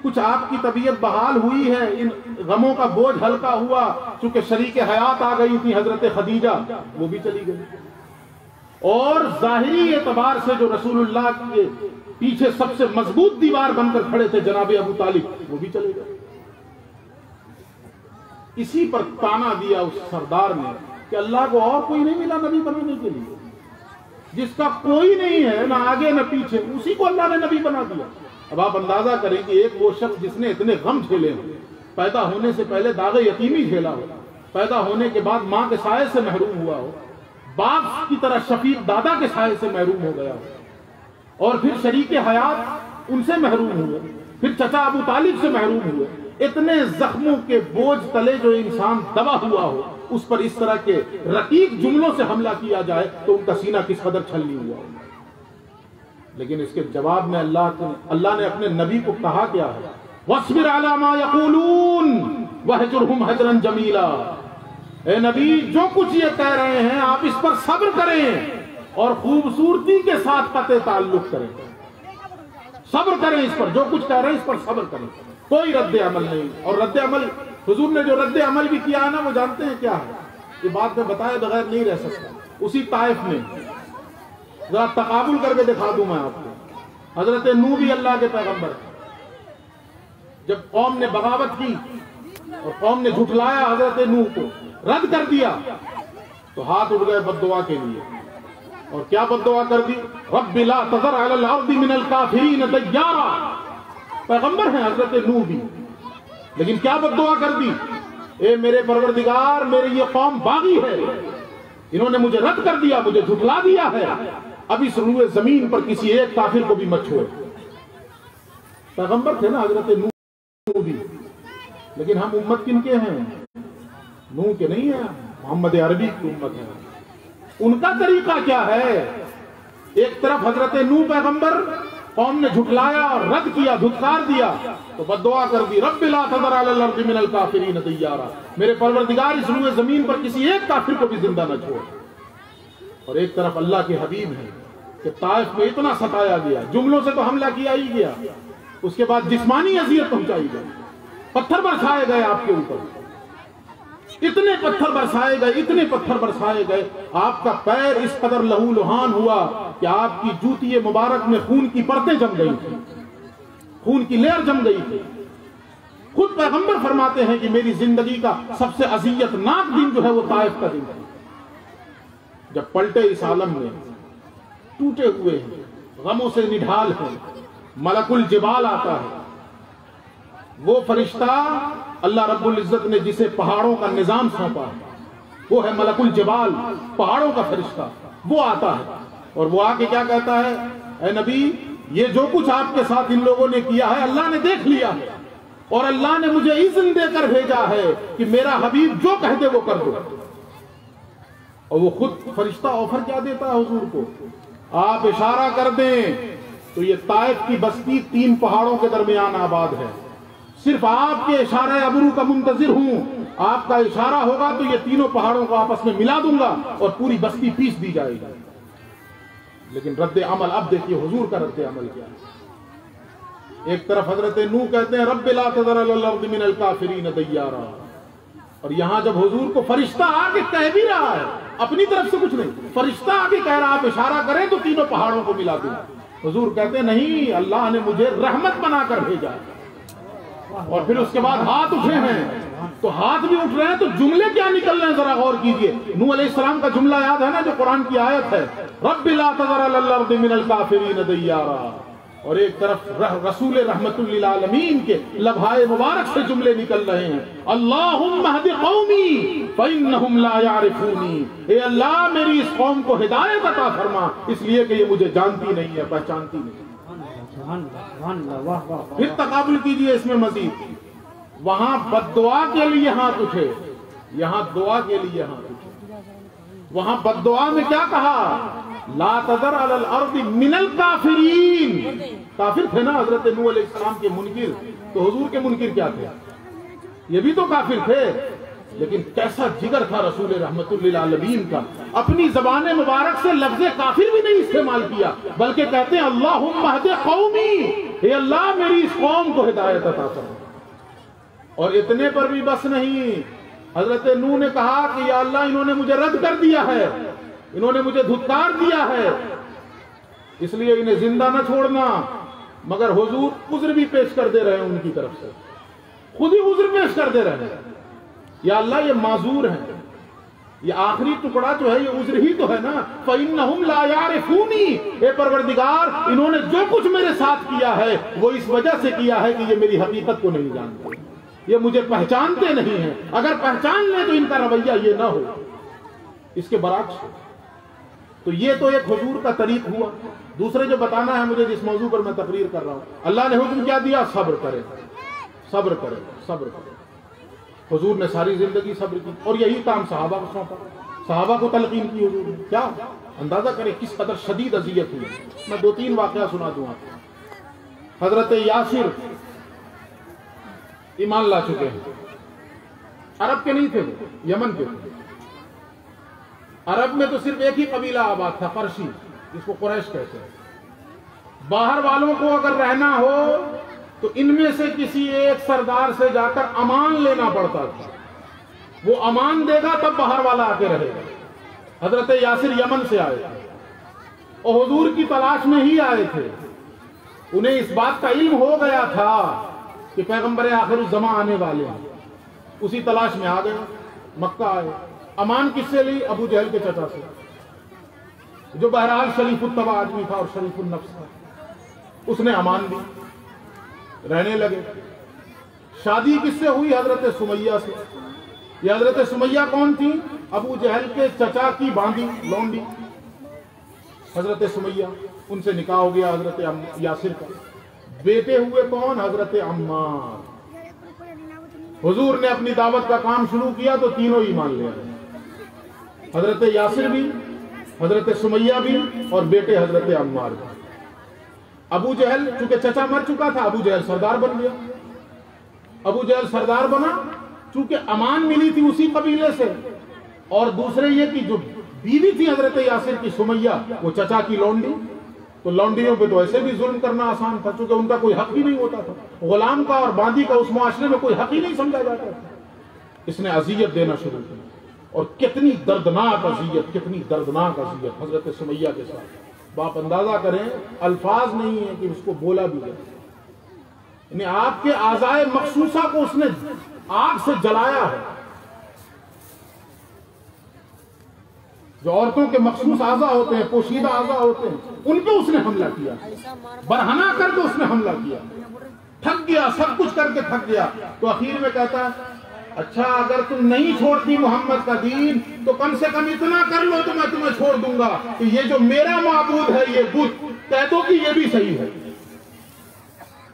کچھ آپ کی طبیعت بحال ہوئی ہے، ان غموں کا بوجھ ہلکا ہوا، چونکہ شریک حیات آ گئی تھی حضرت خدیجہ، وہ بھی چلی گئی. اور ظاہری اعتبار سے جو رسول اللہ کے پیچھے سب سے مضبوط دیوار بن کر کھڑے تھے جناب ابو طالب، وہ بھی چلے گئے. اسی پر تانا دیا اس سردار نے کہ اللہ کو اور کوئی نہیں ملا نبی بنانے کے لیے، جس کا کوئی نہیں ہے نہ آگے نہ پیچھے، اسی کو اللہ نے نبی بنا دیا. اب آپ اندازہ کریں کہ ایک وہ شخص جس نے اتنے غم جھیلے ہوں، پیدا ہونے سے پہلے داغ یتیمی جھیلا ہو، پیدا ہونے کے بعد ماں کے سائے سے محروم ہوا ہو، باپ کی طرح شفیق دادا کے سائے سے محروم ہو گیا ہو، اور پھر شریک حیات ان سے محروم ہوئے، پھر چچا ابو طالب سے محروم ہوئے. اتنے زخموں کے بوجھ تلے جو انسان دبا ہوا ہو، اس پر اس طرح کے رقیق جملوں سے حملہ کیا جائے تو ان کا سینہ کس قدر چھلنی ہوا ہو. لیکن اس کے جواب میں اللہ نے اپنے نبی کو کہا کیا ہے؟ وَاصْبِرْ عَلَىٰ مَا يَقُولُونَ وَاهْجُرْهُمْ هَجْرًا جَمِيلًا. اے نبی جو کچھ یہ کہہ رہے ہیں آپ اس پر صبر کریں اور خوبصورتی کے ساتھ قطع تعلق کریں. صبر کریں اس پر، جو کچھ کہہ رہے ہیں اس پر صبر کریں، کوئی رد عمل نہیں. اور رد عمل حضور نے جو رد عمل بھی کیا ہے نا، وہ جانتے ہیں کیا ہے؟ یہ بات میں بتائے بغیر نہیں رہ سکتا. اسی طائف میں ذرا تقابل کر کے دکھا دوں میں آپ کو. حضرت نوح بھی اللہ کے پیغمبر، جب قوم نے بغاوت کی اور قوم نے جھٹلایا حضرت نوح کو، رد کر دیا، تو ہاتھ اٹھ گئے بد دعا کے لیے. اور کیا بد دعا کر دی؟ رب لا تذر علی الارض من الکافرین دیارا. پیغمبر ہیں حضرت نوح بھی، لیکن کیا بد دعا کر دی؟ اے میرے پروردگار، میری یہ قوم باغی ہے، انہوں نے مجھے رد کر دیا، مجھے جھٹلا دیا ہے، اب اس روئے زمین پر کسی ایک کافر کو بھی مت چھوڑ. پیغمبر تھے نا حضرت نوح بھی، لیکن ہم امت کن کے ہیں؟ نوح کے نہیں ہیں، محمد عربی کی امت ہے. ان کا طریقہ کیا ہے؟ ایک طرف حضرت نوح پیغمبر قوم نے جھٹلایا اور رد کیا، دھتکار دیا، تو بد دعا کر دی، رب لا تذر علی الارض من الکافرین دیارا، میرے پروردگار اس روئے زمین پر کسی ایک کافر کو بھی زندہ نہ چھوڑ۔ اور ایک طرف اللہ کے حبیب ہیں کہ طائف میں اتنا ستایا گیا، جملوں سے تو حملہ کیا ہی گیا، اس کے بعد جسمانی اذیت پہنچائی گئی، پتھر برسائے گئے آپ کے اوپر، اتنے پتھر برسائے گئے، اتنے پتھر برسائے گئے، آپ کا پیر اس قدر لہو لہان ہوا کہ آپ کی جوتی مبارک میں خون کی پرتیں جم گئی تھی، خون کی لہر جم گئی تھی۔ خود پیغمبر فرماتے ہیں کہ میری زندگی کا سب سے اذیت ناک دن جو ہے وہ طائف کا دن ہے، جب پلٹے اس عالم میں، ٹوٹے ہوئے ہیں، غموں سے نڈھال ہیں، ملک الجبال آتا ہے، وہ فرشتہ اللہ رب العزت نے جسے پہاڑوں کا نظام سونپا ہے، وہ ہے ملک الجبال، پہاڑوں کا فرشتہ، وہ آتا ہے اور وہ آ کے کیا کہتا ہے؟ اے نبی، یہ جو کچھ آپ کے ساتھ ان لوگوں نے کیا ہے اللہ نے دیکھ لیا ہے، اور اللہ نے مجھے اذن دے کر بھیجا ہے کہ میرا حبیب جو کہہ دے وہ کر دو۔ اور وہ خود فرشتہ آفر کیا دیتا ہے حضور کو؟ آپ اشارہ کر دیں تو یہ طائف کی بستی 3 پہاڑوں کے درمیان آباد ہے، صرف آپ کے اشارہ ابرو کا منتظر ہوں، آپ کا اشارہ ہوگا تو یہ تینوں پہاڑوں کو آپس میں ملا دوں گا اور پوری بستی پیس دی جائے گی۔ لیکن رد عمل اب دیکھیے حضور کا رد عمل کیا ہے۔ ایک طرف حضرت نوح کہتے ہیں رب لا تذر علی الارض من الکافرین دیارا، اور یہاں جب حضور کو فرشتہ آ کے کہہ بھی رہا ہے، اپنی طرف سے کچھ نہیں، فرشتہ آ کے کہہ رہا آپ اشارہ کریں تو تینوں پہاڑوں کو ملا دوں، حضور کہتے ہیں نہیں، اللہ نے مجھے رحمت بنا کر بھیجا۔ اور پھر اس کے بعد ہاتھ اٹھے ہیں، تو ہاتھ بھی اٹھ رہے ہیں تو جملے کیا نکل رہے ہیں ذرا غور کیجئے۔ نوح علیہ السلام کا جملہ یاد ہے نا جو قرآن کی آیت ہے، رب لا تذر علی الارض من الکافرین دیارا، اور ایک طرف رسول رحمت للعالمین کے لبھائے مبارک سے جملے نکل رہے ہیں، اللہم اہد قومی فانہم لا یعرفونی، اے اللہ میری اس قوم کو ہدایت عطا فرما، اس لیے کہ یہ مجھے جانتی نہیں ہے، پہچانتی نہیں۔ پھر تقابل کیجئے اس میں مزید، وہاں بد دعا کے لیے ہاتھ اٹھے، یہاں دعا کے لیے ہاتھ اٹھے۔ وہاں بد دعا میں کیا کہا؟ لا تذر علی الارض من الکافرین، کافر تھے نا حضرت نوح علیہ السلام کے منکر، تو حضور کے منکر کیا تھے؟ یہ بھی تو کافر تھے، لیکن کیسا جگر تھا رسول رحمت للعالمین کا، اپنی زبان مبارک سے لفظ کافر بھی نہیں استعمال کیا، بلکہ کہتے ہیں اللہم اہد قومی، اے اللہ میری اس قوم کو ہدایت عطا فرما۔ اور اتنے پر بھی بس نہیں، حضرت نوح نے کہا کہ یا اللہ انہوں نے مجھے رد کر دیا ہے، انہوں نے مجھے دھتکار دیا ہے، اس لیے انہیں زندہ نہ چھوڑنا، مگر حضور عذر بھی پیش کر دے رہے ہیں ان کی طرف سے، خود ہی عذر پیش کر دے رہے ہیں، یا اللہ یہ معذور ہیں، یہ آخری ٹکڑا جو ہے یہ عذر ہی تو ہے نا، فَإِنَّهُمْ لَا يَعْرِفُونِي، اے پروردگار انہوں نے جو کچھ میرے ساتھ کیا ہے وہ اس وجہ سے کیا ہے کہ یہ میری حقیقت کو نہیں جانتے، یہ مجھے پہچانتے نہیں ہیں، اگر پہچان لیں تو ان کا رویہ یہ نہ ہو، اس کے برعکس۔ تو یہ تو ایک حضور کا طریق ہوا۔ دوسرے جو بتانا ہے مجھے جس موضوع پر میں تقریر کر رہا ہوں، اللہ نے حکم کیا دیا؟ صبر کرے، صبر کرے، صبر کرے۔ حضور نے ساری زندگی صبر کی، اور یہی کام صحابہ کو سونپا، صحابہ کو تلقین کی حضور نے۔ کیا اندازہ کریں کس قدر شدید اذیت ہوئی۔ میں 2-3 واقعہ سنا دوں آپ کو۔ حضرت یاسر ایمان لا چکے ہیں، عرب کے نہیں تھے، وہ یمن کے تھے۔ عرب میں تو صرف ایک ہی قبیلہ آباد تھا، قرشی، جس کو قریش کہتے ہیں۔ باہر والوں کو اگر رہنا ہو تو ان میں سے کسی ایک سردار سے جا کر امان لینا پڑتا تھا، وہ امان دے گا تب باہر والا آ کے رہے گا۔ حضرت یاسر یمن سے آئے تھے اور حضور کی تلاش میں ہی آئے تھے، انہیں اس بات کا علم ہو گیا تھا کہ پیغمبر آخر الزمان آنے والے ہیں، اسی تلاش میں آ گئے، مکہ آئے۔ امان کس سے لی؟ ابو جہل کے چچا سے، جو بہرحال شریف الطبع آدمی تھا اور شریف النفس تھا، اس نے امان دی، رہنے لگے۔ شادی کس سے ہوئی؟ حضرت سمیہ سے۔ یہ حضرت سمیہ کون تھی؟ ابو جہل کے چچا کی باندی، لونڈی، حضرت سمیہ، ان سے نکاح ہو گیا حضرت یاسر کا۔ بیٹے ہوئے کون؟ حضرت عمار۔ حضور نے اپنی دعوت کا کام شروع کیا تو تینوں ایمان لے آئے، حضرت یاسر بھی، حضرت سمیہ بھی اور بیٹے حضرت عمار بھی۔ ابو جہل چونکہ چچا مر چکا تھا، ابو جہل سردار بن گیا۔ ابو جہل سردار بنا چونکہ امان ملی تھی اسی قبیلے سے، اور دوسرے یہ کہ جو بیوی تھی حضرت یاسر کی سمیہ، وہ چچا کی لونڈی، تو لونڈیوں پہ تو ایسے بھی ظلم کرنا آسان تھا چونکہ ان کا کوئی حق ہی نہیں ہوتا تھا، غلام کا اور باندی کا اس معاشرے میں کوئی حق ہی نہیں سمجھا جاتا تھا۔ اس نے اذیت دینا شروع کی، اور کتنی دردناک اذیت، کتنی دردناک اذیت حضرت سمیہ کے ساتھ، باپ اندازہ کریں الفاظ نہیں ہے کہ اس کو بولا بھی جائے، یعنی آپ کے اعضائے مخصوصہ کو اس نے آگ سے جلایا ہے۔ جو عورتوں کے مخصوص اعضاء ہوتے ہیں، پوشیدہ اعضاء ہوتے ہیں، ان پہ اس نے حملہ کیا، برہنہ کر کے اس نے حملہ کیا، تھک گیا، سب کچھ کر کے تھک گیا، تو اخیر میں کہتا ہے اچھا اگر تم نہیں چھوڑتی محمد کا دین تو کم سے کم اتنا کر لو تو میں تمہیں چھوڑ دوں گا کہ یہ جو میرا معبود ہے یہ بت، کہہ دو کہ یہ بھی صحیح ہے،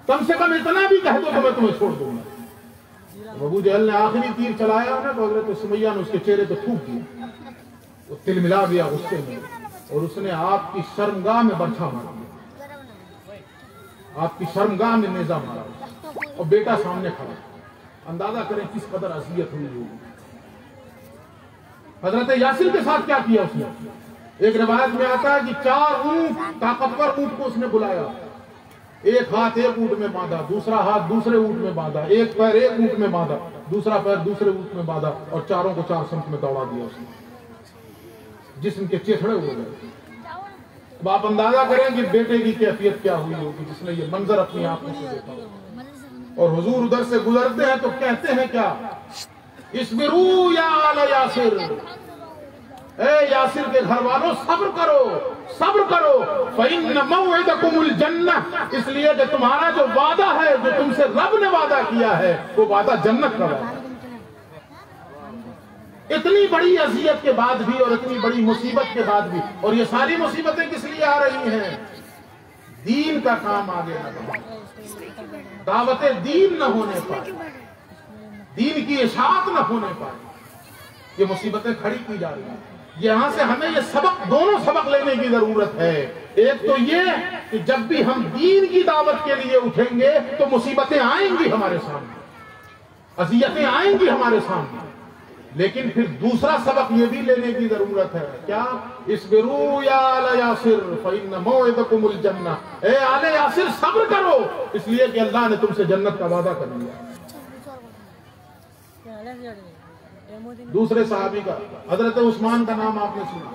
کم سے کم اتنا بھی کہہ دو تو میں تمہیں چھوڑ دوں گا۔ ابو جہل نے آخری تیر چلایا نا تو حضرت سمیہ نے اس کے چہرے پہ تھوک دیا، وہ تل ملا گیا غصے میں، اور اس نے آپ کی شرمگاہ میں برچھا مارا، آپ کی شرمگاہ میں نیزہ مارا، اور بیٹا سامنے کھڑا۔ اندازہ کریں کس قدر اذیت ہوئی ہوگی۔ حضرت یاسر کے ساتھ کیا کیا اس نے؟ ایک روایت میں آتا ہے کہ 4 اونٹ، طاقتور اونٹ کو اس نے بلایا، ایک ہاتھ ایک اونٹ میں باندھا، دوسرا ہاتھ دوسرے اونٹ میں باندھا، ایک پیر ایک اونٹ میں باندھا، دوسرا پیر دوسرے اونٹ میں باندھا، اور چاروں کو 4 سمت میں دوڑا دیا اس نے، جسم کے چیتھڑے ہو گئے۔ اب آپ اندازہ کریں کہ بیٹے کی کیفیت کیا ہوئی ہوگی جس نے یہ منظر اپنی آنکھوں سے دیکھا، اور حضور ادھر سے گزرتے ہیں تو کہتے ہیں کیا؟ اصبروا یا آل یاسر، اے یاسر کے گھر والوں صبر کرو، صبر کرو، فإن موعدکم الجنہ، اس لیے کہ تمہارا جو وعدہ ہے، جو تم سے رب نے وعدہ کیا ہے، وہ وعدہ جنت کا وعدہ۔ اتنی بڑی اذیت کے بعد بھی اور اتنی بڑی مصیبت کے بعد بھی، اور یہ ساری مصیبتیں کس لیے آ رہی ہیں؟ دین کا کام آگے نہ بڑھے، دعوت دین نہ ہونے پائے، دین کی اشاعت نہ ہونے پائے، یہ مصیبتیں کھڑی کی جا رہی ہیں۔ یہاں سے ہمیں یہ سبق، دونوں سبق لینے کی ضرورت ہے۔ ایک تو یہ کہ جب بھی ہم دین کی دعوت کے لیے اٹھیں گے تو مصیبتیں آئیں گی ہمارے سامنے، اذیتیں آئیں گی ہمارے سامنے، لیکن پھر دوسرا سبق یہ بھی لینے کی ضرورت ہے، کیا؟ اصبروا یا آل یاسر فإن موعدکم الجنہ، اے آل یاسر صبر کرو، اس لیے کہ اللہ نے تم سے جنت کا وعدہ کر لیا۔ دوسرے صحابی کا حضرت عثمان کا نام آپ نے سنا،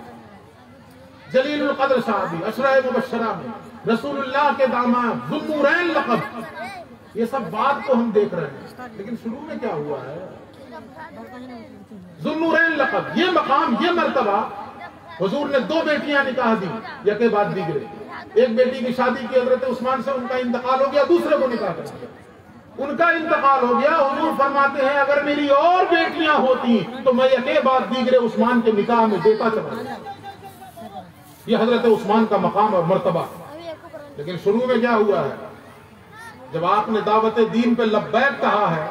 جلیل القدر صحابی، عشرہ مبشرہ میں، رسول اللہ کے داماد، ذو النورین لقب، یہ سب بات تو ہم دیکھ رہے ہیں، لیکن شروع میں کیا ہوا ہے؟ ذو النورین لقب، یہ مقام، یہ مرتبہ، حضور نے 2 بیٹیاں نکاح دی، یکے بعد دیگرے، ایک بیٹی کی شادی کی حضرت عثمان سے، ان کا انتقال ہو گیا، دوسرے کو نکاح کر دیا، ان کا انتقال ہو گیا۔ حضور فرماتے ہیں اگر میری اور بیٹیاں ہوتی تو میں یکے بعد دیگرے عثمان کے نکاح میں دیتا چلا جاتا۔ یہ حضرت عثمان کا مقام اور مرتبہ، لیکن شروع میں کیا ہوا ہے؟ جب آپ نے دعوت دین پہ لبیک کہا ہے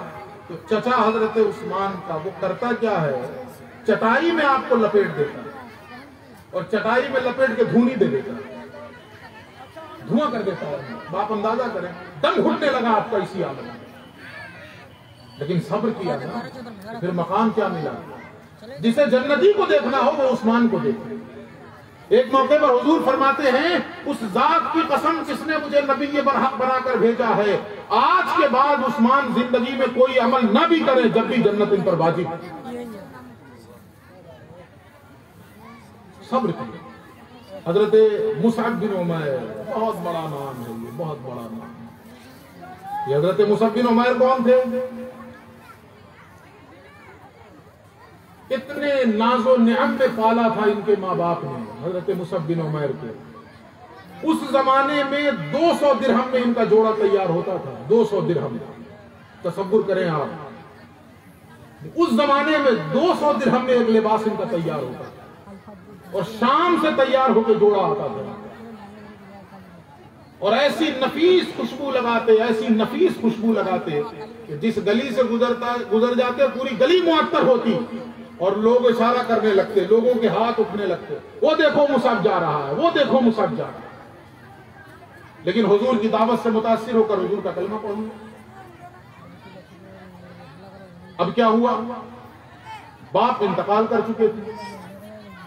تو چچا حضرت عثمان کا وہ کرتا کیا ہے؟ چٹائی میں آپ کو لپیٹ دیتا ہے، اور چٹائی میں لپیٹ کے دھونی دے دیتا ہے، دھواں کر دیتا ہے۔ باپ اندازہ کریں، دم گھٹنے لگا آپ کا اسی عالم میں، لیکن صبر کیا نا، پھر مقام کیا ملا؟ جسے جنتی کو دیکھنا ہو وہ عثمان کو دیکھے۔ ایک موقع پر حضور فرماتے ہیں اس ذات کی قسم جس نے مجھے نبی برحق بنا کر بھیجا ہے، آج کے بعد عثمان زندگی میں کوئی عمل نہ بھی کرے جب بھی جنت ان پر واجب ہے۔ صبر کیا۔ حضرت مصعب بن عمیر، بہت بڑا نام ہے یہ، بہت بڑا نام۔ یہ حضرت مصعب بن عمیر کون تھے؟ اتنے ناز و نعم میں پالا تھا ان کے ماں باپ نے حضرت مصعب بن عمیر کو۔ اس زمانے میں 200 درہم میں ان کا جوڑا تیار ہوتا تھا، 200 درہم، تصور کریں آپ، اس زمانے میں 200 درہم میں ایک لباس ان کا تیار ہوتا تھا، اور شام سے تیار ہو کے جوڑا آتا تھا، اور ایسی نفیس خوشبو لگاتے، ایسی نفیس خوشبو لگاتے کہ جس گلی سے گزر جاتے پوری گلی معطر ہوتی، اور لوگ اشارہ کرنے لگتے، لوگوں کے ہاتھ اٹھنے لگتے، وہ دیکھو مصعب جا رہا ہے، وہ دیکھو مصعب جا رہا ہے۔ لیکن حضور کی دعوت سے متاثر ہو کر حضور کا کلمہ پڑھ لیا۔ اب کیا ہوا؟ باپ انتقال کر چکے تھے،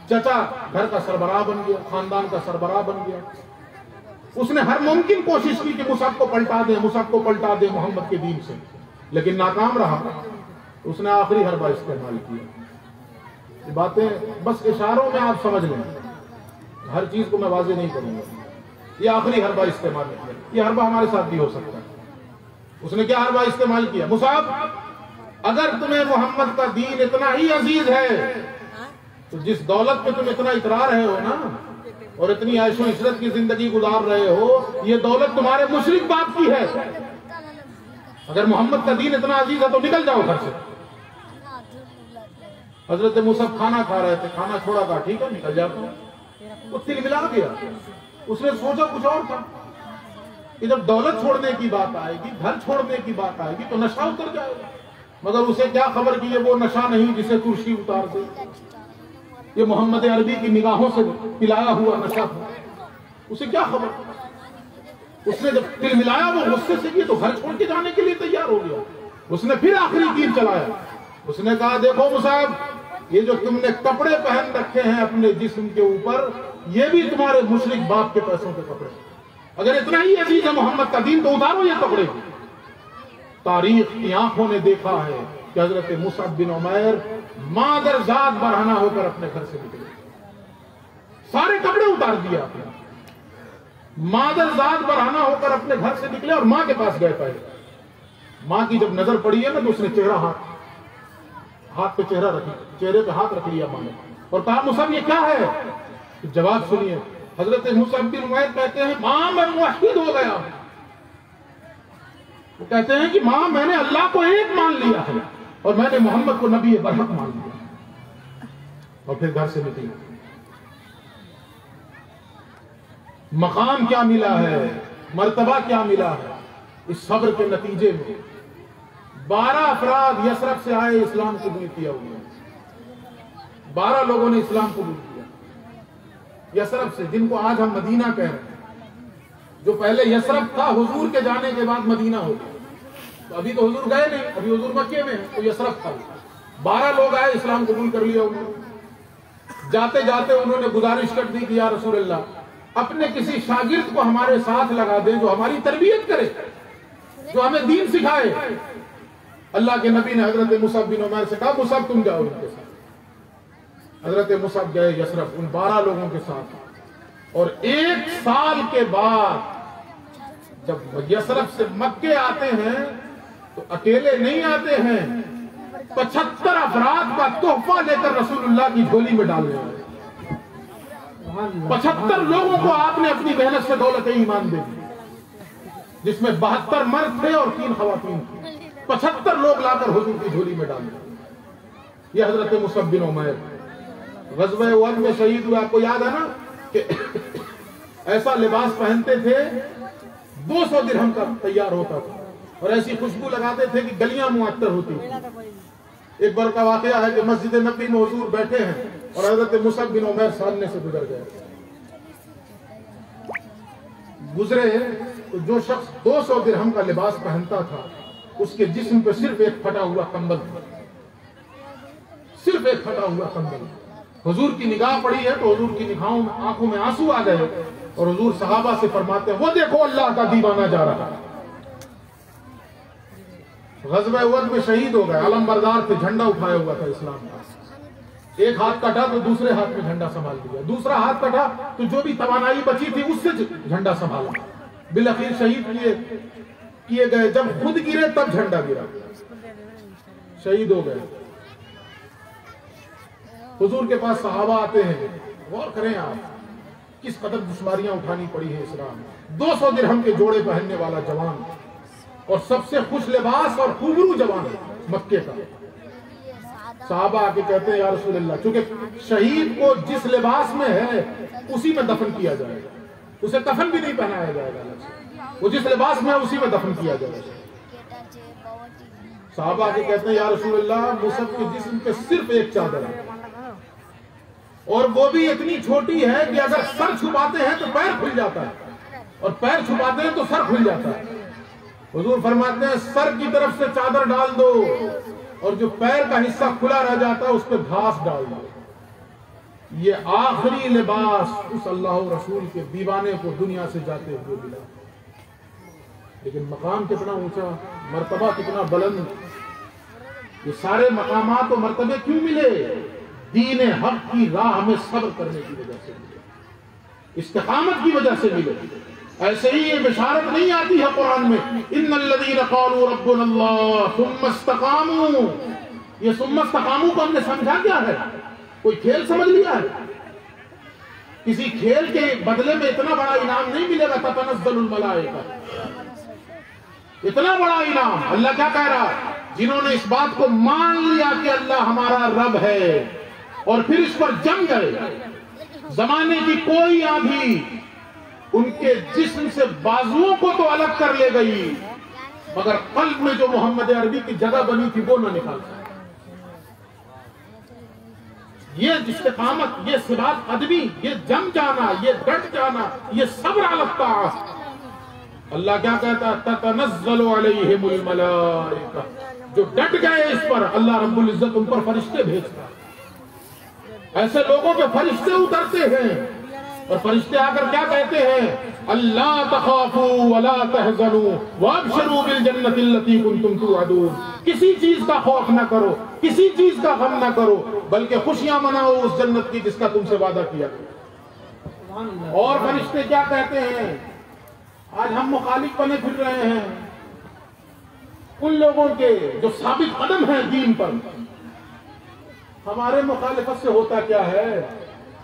چچا گھر کا سربراہ بن گیا، خاندان کا سربراہ بن گیا۔ اس نے ہر ممکن کوشش کی کہ مصعب کو پلٹا دے، مصعب کو پلٹا دے محمد کے دین سے، لیکن ناکام رہا۔ اس نے آخری حربہ استعمال کیا۔ یہ باتیں بس اشاروں میں آپ سمجھ لیں، ہر چیز کو میں واضح نہیں کروں گا۔ یہ آخری حربہ استعمال کیا، یہ حربہ ہمارے ساتھ بھی ہو سکتا ہے۔ اس نے کیا حربہ استعمال کیا؟ مصعب، اگر تمہیں محمد کا دین اتنا ہی عزیز ہے تو جس دولت پہ تم اتنا اقرار رہے ہو نا، اور اتنی عیش و عشرت کی زندگی گزار رہے ہو، یہ دولت تمہارے مشرک باپ کی ہے۔ اگر محمد کا دین اتنا عزیز ہے تو نکل جاؤ گھر سے۔ حضرت مصعب کھانا کھا رہے تھے، کھانا چھوڑا تھا، ٹھیک ہے نکل جاتا ہوں۔ وہ تل ملا گیا۔ اس نے سوچا کچھ اور تھا کہ جب دولت چھوڑنے کی بات آئے گی، گھر چھوڑنے کی بات آئے گی تو نشہ اتر جائے گا، مگر اسے کیا خبر کہ یہ وہ نشہ نہیں جسے ترشی اتار دے، یہ محمد عربی کی نگاہوں سے پلایا ہوا نشہ تھا۔ اسے کیا خبر؟ اس نے جب تل ملایا وہ غصے سے کی تو گھر چھوڑ کے جانے کے لیے تیار ہو گیا۔ اس نے پھر آخری تیر چلایا۔ اس نے کہا دیکھو مصعب، یہ جو تم نے کپڑے پہن رکھے ہیں اپنے جسم کے اوپر، یہ بھی تمہارے مشرک باپ کے پیسوں کے کپڑے، اگر اتنا ہی عزیز ہے محمد کا دین تو اتارو یہ کپڑے۔ تاریخ کی آنکھوں نے دیکھا ہے کہ حضرت مصعب بن عمیر مادر ذات برہنہ ہو کر اپنے گھر سے نکلے، سارے کپڑے اتار دیا اپنے، مادر ذات برہنہ ہو کر اپنے گھر سے نکلے اور ماں کے پاس گئے۔ پہلے ماں کی جب نظر پڑی ہے نا تو اس نے چہرہ ہاتھ پہ چہرہ رکھی، چہرے پہ ہاتھ رکھ لیا ماں نے اور کہا مصعب یہ کیا ہے؟ جواب سنیے، حضرت مصعب بن عمیر کہتے ہیں ماں میں موحد ہو گیا۔ وہ کہتے ہیں کہ ماں میں نے اللہ کو ایک مان لیا ہے اور میں نے محمد کو نبی برحق مان لیا، اور پھر گھر سے نکلی۔ مقام کیا ملا ہے، مرتبہ کیا ملا ہے اس صبر کے نتیجے میں۔ 12 افراد یثرب سے آئے، اسلام قبول کیا ہوا، 12 لوگوں نے اسلام قبول کیا یثرب سے، جن کو آج ہم مدینہ کہہ رہے ہیں۔ جو پہلے یثرب تھا حضور کے جانے کے بعد مدینہ ہو گیا، تو ابھی تو حضور گئے نہیں، ابھی حضور مکے میں ہیں، تو یثرب تھا۔ 12 لوگ آئے، اسلام قبول کر لیا انہوں نے۔ جاتے جاتے انہوں نے گزارش کر دی کہ یا رسول اللہ اپنے کسی شاگرد کو ہمارے ساتھ لگا دیں جو ہماری تربیت کرے، جو ہمیں دین سکھائے۔ اللہ کے نبی نے حضرت مصعب بن عمیر سے کہا مصعب تم جاؤ ان کے ساتھ۔ حضرت مصعب گئے یثرب ان 12 لوگوں کے ساتھ، اور 1 سال کے بعد جب یثرب سے مکے آتے ہیں تو اکیلے نہیں آتے ہیں، 75 افراد کا تحفہ لے کر رسول اللہ کی جھولی میں ڈال رہے ہیں۔ 75 لوگوں کو آپ نے اپنی محنت سے دولت ایمان دے دی، جس میں 72 مرد تھے اور 3 خواتین تھیں۔ 75 لوگ لا کر حضور کی جھولی میں ڈال دیا۔ یہ حضرت مصعب بن عمیر غزوہ احد میں شہید ہوئے۔ آپ کو یاد ہے نا کہ ایسا لباس پہنتے تھے 200 درہم کا تیار ہوتا تھا، اور ایسی خوشبو لگاتے تھے کہ گلیاں معطر ہوتی تھیں۔ ایک بار کا واقعہ ہے کہ مسجد نبی میں حضور بیٹھے ہیں اور حضرت مصعب بن عمیر سامنے سے گزر گئے۔ گزرے تو جو شخص 200 درہم کا لباس پہنتا تھا اس کے جسم پہ صرف ایک پھٹا ہوا کمبل تھا، صرف ایک پھٹا ہوا کمبل۔ حضور کی نگاہ پڑی ہے تو حضور کی نگاہوں میں آنکھوں میں آنسو آ گئے، اور حضور صحابہ سے فرماتے ہیں وہ دیکھو اللہ کا دیوانہ جا رہا ہے۔ غزوہ احد میں شہید ہو گئے، علم بردار تھے، جھنڈا اٹھایا ہوا تھا اسلام کا۔ ایک ہاتھ کٹا تو دوسرے ہاتھ میں جھنڈا سنبھال لیا، دوسرا ہاتھ کٹا تو جو بھی توانائی بچی تھی اس سے جھنڈا سنبھالا۔ بالاخیر شہید کیے گئے، جب خود گرے تب جھنڈا گرا، شہید ہو گئے۔ حضور کے پاس صحابہ آتے ہیں، غور کریں آپ کس قدر دشواریاں اٹھانی پڑی ہے اسلام۔ 200 درہم کے جوڑے پہننے والا جوان اور سب سے خوش لباس اور خوبرو جوان مکے کا۔ صحابہ آکے کہتے ہیں یا رسول اللہ، چونکہ شہید کو جس لباس میں ہے اسی میں دفن کیا جائے گا، اسے کفن بھی نہیں پہنایا جائے گا، وہ جس لباس میں ہے اسی میں دفن کیا جائے گا۔ صحابہ کے کہتے ہیں یا رسول اللہ مصعب کے جسم پہ صرف ایک چادر ہے اور وہ بھی اتنی چھوٹی ہے کہ اگر سر چھپاتے ہیں تو پیر کھل جاتا ہے اور پیر چھپاتے ہیں تو سر کھل جاتا ہے. حضور فرماتے ہیں سر کی طرف سے چادر ڈال دو اور جو پیر کا حصہ کھلا رہ جاتا ہے اس پہ گھاس ڈال دو. یہ آخری لباس اس اللہ و رسول کے دیوانے کو دنیا سے جاتے ہوئے ملا. لیکن مقام کتنا اونچا, مرتبہ کتنا بلند. یہ سارے مقامات و مرتبے کیوں ملے؟ دین حق کی راہ میں صبر کرنے کی وجہ سے ملے, استقامت کی وجہ سے ملے. ایسے ہی یہ بشارت نہیں آتی ہے قرآن میں ان الذین قالوا ربنا اللہ ثم استقاموا. یہ ثم استقاموا کو ہم نے سمجھا کیا ہے؟ کوئی کھیل سمجھ لیا ہے؟ کسی کھیل کے بدلے میں اتنا بڑا انعام نہیں ملے گا تتنزل الملائکہ. اتنا بڑا انعام اللہ کیا کہہ رہا ہے؟ جنہوں نے اس بات کو مان لیا کہ اللہ ہمارا رب ہے اور پھر اس پر جم گئے, زمانے کی کوئی آندھی ان کے جسم سے بازوؤں کو تو الگ کر لے گئی مگر قلب میں جو محمد عربی کی جگہ بنی تھی وہ نہ نکال سکے. یہ استقامت, یہ ثبات قدمی, یہ جم جانا, یہ ڈٹ جانا, یہ صبر علی الطاعہ. اللہ کیا کہتا ہے تتنزل علیہم الملائکہ. جو ڈٹ گئے اس پر اللہ رب العزت ان پر فرشتے بھیجتا ہے. ایسے لوگوں پہ فرشتے اترتے ہیں اور فرشتے آ کر کیا کہتے ہیں اللہ تخافوا ولا تحزنوا وابشروا بالجنۃ التي كنتم توعدون. کسی چیز کا خوف نہ کرو, کسی چیز کا غم نہ کرو, بلکہ خوشیاں مناؤ اس جنت کی جس کا تم سے وعدہ کیا. اور فرشتے کیا کہتے ہیں؟ آج ہم مخالف بنے پھر رہے ہیں ان لوگوں کے جو ثابت قدم ہیں دین پر. ہمارے مخالفت سے ہوتا کیا ہے؟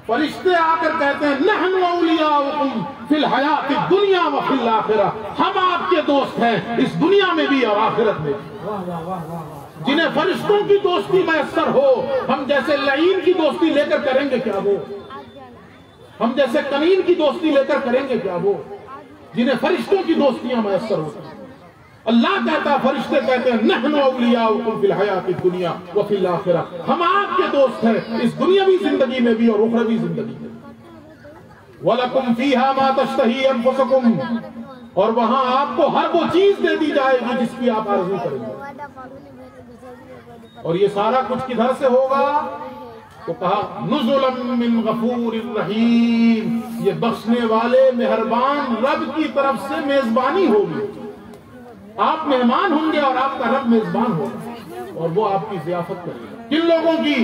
فرشتے آ کر کہتے ہیں نحن اولیاؤکم فی الحیات الدنیا وفی الآخرہ. ہم آپ کے دوست ہیں اس دنیا میں بھی اور آخرت میں بھی. جنہیں فرشتوں کی دوستی میسر ہو, ہم جیسے لعین کی دوستی لے کر کریں گے کیا وہ؟ ہم جیسے کنین کی دوستی لے کر کریں گے کیا وہ؟ جنہیں فرشتوں کی دوستیاں میسر ہوتی ہیں. اللہ کہتا ہے, فرشتے کہتے ہیں نحن اولیاؤکم فی الحیات الدنیا وفی الآخرہ. ہم آپ کے دوست ہیں اس دنیاوی زندگی میں بھی اور اخروی زندگی میں بھی. وَلَكُمْ فِيهَا مَا تَشْتَهِي أَنفُسُكُمْ. اور وہاں آپ کو ہر وہ چیز دے دی جائے گی جس کی آپ آرزو کریں گے. اور یہ سارا کچھ کدھر سے ہوگا؟ تو کہا نزلا من غفور الرحیم. یہ بخشنے والے مہربان رب کی طرف سے میزبانی ہوگی. آپ مہمان ہوں گے اور آپ کا رب میزبان ہوگا اور وہ آپ کی ضیافت کرے گا. کن لوگوں کی؟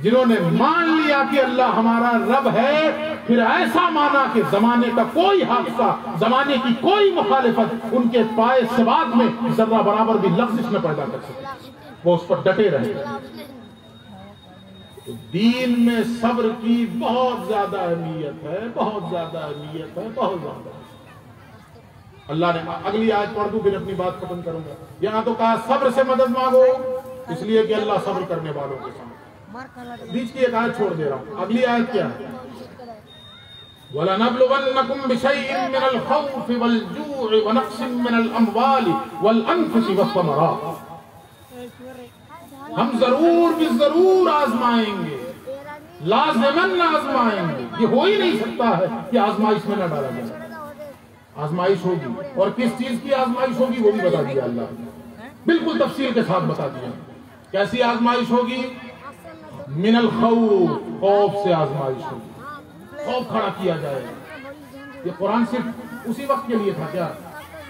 جنہوں نے مان لیا کہ اللہ ہمارا رب ہے, پھر ایسا مانا کہ زمانے کا کوئی حادثہ, زمانے کی کوئی مخالفت ان کے پائے ثبات میں ذرہ برابر بھی لغزش نہ پیدا کر سکے. وہ اس پر ڈٹے رہے. دین میں صبر کی بہت زیادہ اہمیت ہے, بہت زیادہ اہمیت ہے, بہت زیادہ. اللہ نے اگلی آیت پڑھ دوں پھر اپنی بات ختم کروں گا. یہاں تو کہا صبر سے مدد مانگو, اس لیے کہ اللہ صبر کرنے والوں کے ساتھ. بیچ کی ایک آیت چھوڑ دے رہا ہوں. اگلی آیت کیا ہے؟ وَلَنَبْلُوَنَّكُمْ بِشَيْءٍ مِّنَ الْخَوْفِ وَالْجُوعِ وَنَقْصٍ مِّنَ الْأَمْوَالِ وَالْأَنفُسِ وَالثَّمَرَاتِ. ہم ضرور بھی ضرور آزمائیں گے, لازماً آزمائیں گے. یہ ہو ہی نہیں سکتا ہے کہ آزمائش میں نہ ڈالا جائے. آزمائش ہوگی, اور کس چیز کی آزمائش ہوگی وہ بھی بتا دیا اللہ نے, بالکل تفصیل کے ساتھ بتا دیا. کیسی آزمائش ہوگی؟ من الخوف, خوف سے آزمائش ہوگی. خوف کھڑا کیا جائے گا. یہ قرآن صرف اسی وقت کے لیے تھا کیا؟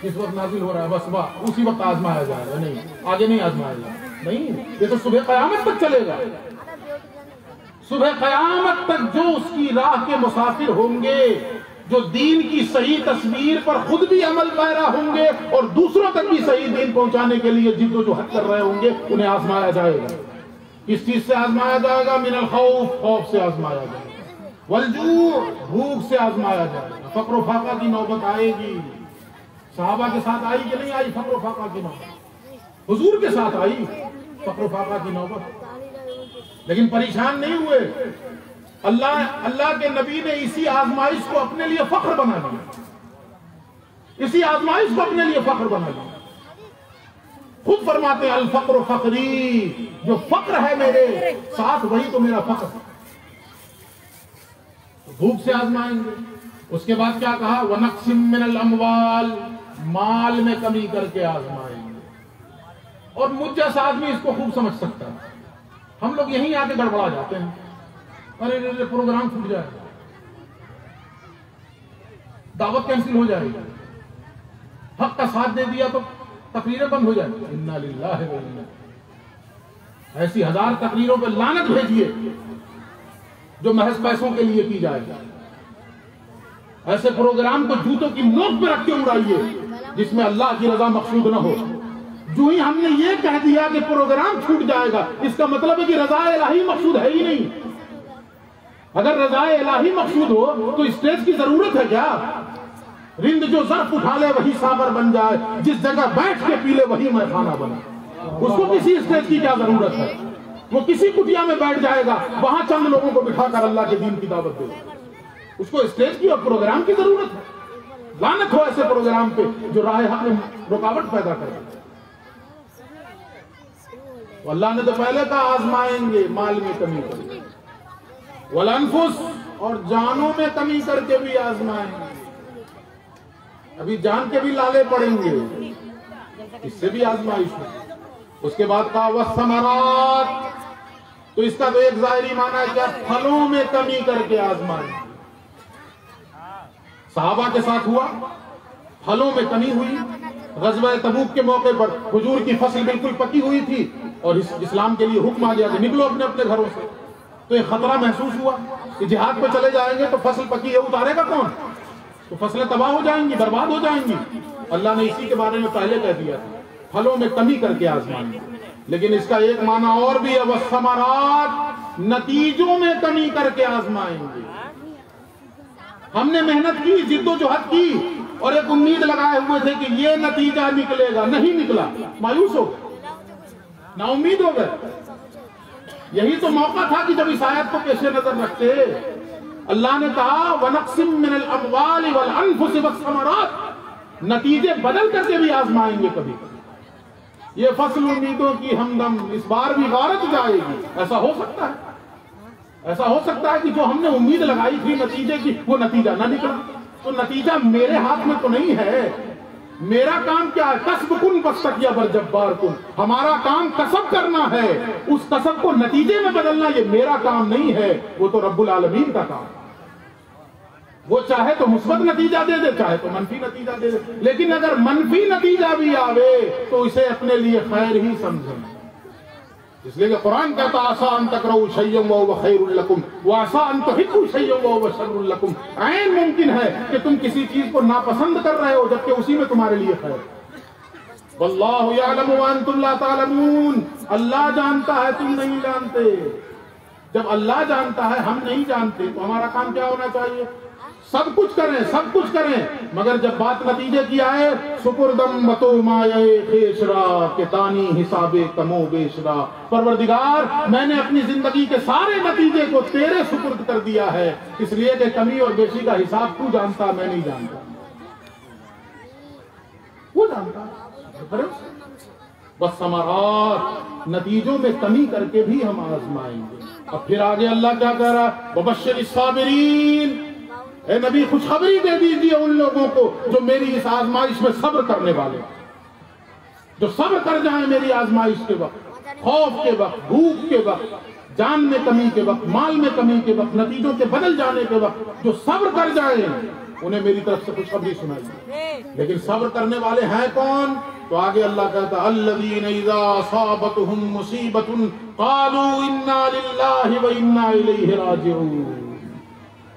اس وقت نازل ہو رہا ہے بس اسی وقت آزمایا جائے گا؟ نہیں, آگے نہیں آزمایا جائے گا. نہیں, یہ تو صبح قیامت تک چلے گا. صبح قیامت تک جو اس کی راہ کے مسافر ہوں گے, جو دین کی صحیح تصویر پر خود بھی عمل پیرا ہوں گے اور دوسروں تک بھی صحیح دین پہنچانے کے لیے جد و جہد کر رہے ہوں گے, انہیں آزمایا جائے گا. کس چیز سے آزمایا جائے گا؟ من الخوف, خوف سے آزمایا جائے گا. والجوع, بھوک سے آزمایا جائے گا. فقر و فاقہ کی نوبت آئے گی. صحابہ کے ساتھ آئی کہ نہیں آئی فقر و فاقہ کی نوبت؟ حضور کے ساتھ آئی فقر و فاقہ کی نوبت, لیکن پریشان نہیں ہوئے. اللہ کے نبی نے اسی آزمائش کو اپنے لیے فخر بنا لیا. اسی آزمائش کو اپنے لیے فخر بنا لیا. خود فرماتے ہیں الفقر فقری، جو فقر ہے میرے ساتھ وہی تو میرا فقر ہے. بھوک سے آزمائیں گے. اس کے بعد کیا کہا؟ وَنَقْسِم مِّنَ الْأَمْوَالِ، مال میں کمی کر کے آزمائیں گے. اور مجھ جیسا آدمی اس کو خوب سمجھ سکتا ہے. ہم لوگ یہیں آ کے گڑبڑا جاتے ہیں. ارے پروگرام چھوٹ جائے گا، دعوت کینسل ہو جائے گی، حق کا ساتھ دے دیا تو تقریریں بند ہو جائیں. اِنَّا لِلَّهِ وَإِنَّا، ایسی 1000 تقریروں پہ لعنت بھیجیے جو محض پیسوں کے لیے کی جائے گا. ایسے پروگرام کو جوتوں کی نوک پہ رکھ کے اڑائیے جس میں اللہ کی رضا مقصود نہ ہو. جو ہی ہم نے یہ کہہ دیا کہ پروگرام چھوٹ جائے گا، اس کا مطلب ہے کہ رضا الہی مقصود ہے ہی نہیں. اگر رضا الہی مقصود ہو تو اسٹیج کی ضرورت ہے کیا؟ رند جو ظرف اٹھا لے وہی ساغر بن جائے، جس جگہ بیٹھ کے پی لے وہی میخانہ بنے. اس کو کسی اسٹیج کی کیا ضرورت ہے؟ وہ کسی کٹیا میں بیٹھ جائے گا، وہاں چند لوگوں کو بٹھا کر اللہ کے دین کی دعوت دے. اس کو اسٹیج کی اور پروگرام کی ضرورت ہے. لعنت ہو ایسے پروگرام پہ جو راہ حق میں رکاوٹ پیدا کرے. اللہ نے تو پہلے کہا آزمائیں گے، مال میں کمی کریں گے، والانفس، اور جانوں میں کمی کر کے بھی آزمائیں گے. ابھی جان کے بھی لالے پڑیں گے، اس سے بھی آزمائش ہے. اس کے بعد کہا والثمرات، تو اس کا تو ایک ظاہری معنی ہے کہ پھلوں میں کمی کر کے آزمائیں. صحابہ کے ساتھ ہوا، پھلوں میں کمی ہوئی. غزوہ تبوک کے موقع پر کھجور کی فصل بالکل پکی ہوئی تھی اور اسلام کے لیے حکم آ گیا کہ نکلو اپنے اپنے گھروں سے. تو ایک خطرہ محسوس ہوا کہ جہاد پہ چلے جائیں گے تو فصل پکی ہے، اتارے گا کون؟ تو فصلیں تباہ ہو جائیں گی، برباد ہو جائیں گی. اللہ نے اسی کے بارے میں پہلے کہہ دیا تھا پھلوں میں کمی کر کے آزمائیں گے. لیکن اس کا ایک معنی اور بھی ہے، والثمرات، نتیجوں میں کمی کر کے آزمائیں گے. ہم نے محنت کی، جد و جہد کی، اور ایک امید لگائے ہوئے تھے کہ یہ نتیجہ نکلے گا، نہیں نکلا، مایوس ہو گئے، نا امید ہو گئے. یہی تو موقع تھا کہ جب اس آیت کو پیش نظر رکھتے اللہ نے کہا وَنَقْسِم مِّنَ الْأَمْوَالِ وَالْأَنفُسِ وَالثَّمَرَاتِ، نتیجے بدل کر کے بھی آزمائیں گے کبھی. یہ فصل امیدوں کی ہمدم اس بار بھی غارت جائے گی. ایسا ہو سکتا ہے، ایسا ہو سکتا ہے کہ جو ہم نے امید لگائی تھی نتیجے کی، وہ نتیجہ نہ نکلا. تو نتیجہ میرے ہاتھ میں تو نہیں ہے. میرا کام کیا ہے؟ کسب کن بستکیا بر جبار کن. ہمارا کام کسب کرنا ہے، اس کسب کو نتیجے میں بدلنا یہ میرا کام نہیں ہے، وہ تو رب العالمین کا کام. وہ چاہے تو مثبت نتیجہ دے دے، چاہے تو منفی نتیجہ دے دے. لیکن اگر منفی نتیجہ بھی آوے تو اسے اپنے لیے خیر ہی سمجھیں. اس لیے کہ قرآن کہتا عسیٰ ان تکرہوا شیئا وہو خیر لکم وعسیٰ ان تحبوا شیئا وہو شر لکم. عین ممکن ہے کہ تم کسی چیز کو ناپسند کر رہے ہو جبکہ اسی میں تمہارے لیے خیر. واللہ یعلم وانتم لا تعلمون، اللہ جانتا ہے تم نہیں جانتے. جب اللہ جانتا ہے ہم نہیں جانتے تو ہمارا کام کیا ہونا چاہیے؟ سب کچھ کریں، سب کچھ کریں، مگر جب بات نتیجے کی آئے سپردم متو مایہ خیشرا کہ دانی حساب کمو بیشرا. پروردگار میں نے اپنی زندگی کے سارے نتیجے کو تیرے سپرد کر دیا ہے، اس لیے کہ کمی اور بیشی کا حساب تو جانتا، میں نہیں جانتا. وہ جانتا. بس ثمرات، نتیجوں میں کمی کر کے بھی ہم آزمائیں گے. اب پھر آگے اللہ کیا کہہ رہا ہے؟ وبشر الصابرین، اے نبی خوشخبری دے دیجیے ان لوگوں کو جو میری اس آزمائش میں صبر کرنے والے، جو صبر کر جائیں میری آزمائش کے وقت، خوف کے وقت، بھوک کے وقت، جان میں کمی کے وقت، مال میں کمی کے وقت، نتیجوں کے بدل جانے کے وقت، جو صبر کر جائیں انہیں میری طرف سے خوشخبری سنائیے. لیکن صبر کرنے والے ہیں کون؟ تو آگے اللہ کہتا الذین اذا اصابتهم مصیبۃ قالوا انا للہ وانا الیہ راجعون.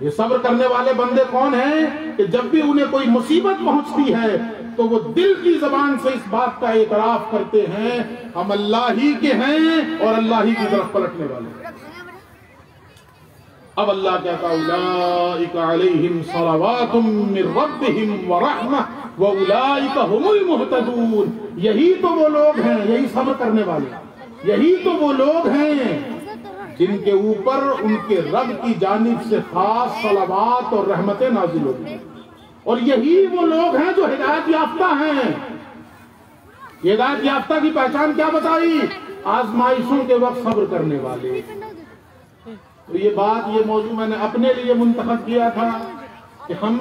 یہ صبر کرنے والے بندے کون ہیں کہ جب بھی انہیں کوئی مصیبت پہنچتی ہے تو وہ دل کی زبان سے اس بات کا اعتراف کرتے ہیں ہم اللہ ہی کے ہیں اور اللہ ہی کی طرف پلٹنے والے ہیں. اب اللہ کہتا اولئک علیہم صلوات من ربہم ورحمہ واولئک هم المہتدون. یہی تو وہ لوگ ہیں، یہی صبر کرنے والے، یہی تو وہ لوگ ہیں جن کے اوپر ان کے رب کی جانب سے خاص صلوات اور رحمتیں نازل ہوتی ہیں، اور یہی وہ لوگ ہیں جو ہدایت یافتہ ہیں. ہدایت یافتہ کی پہچان کیا بتائی؟ آزمائشوں کے وقت صبر کرنے والے. تو یہ بات، یہ موضوع میں نے اپنے لیے منتخب کیا تھا کہ ہم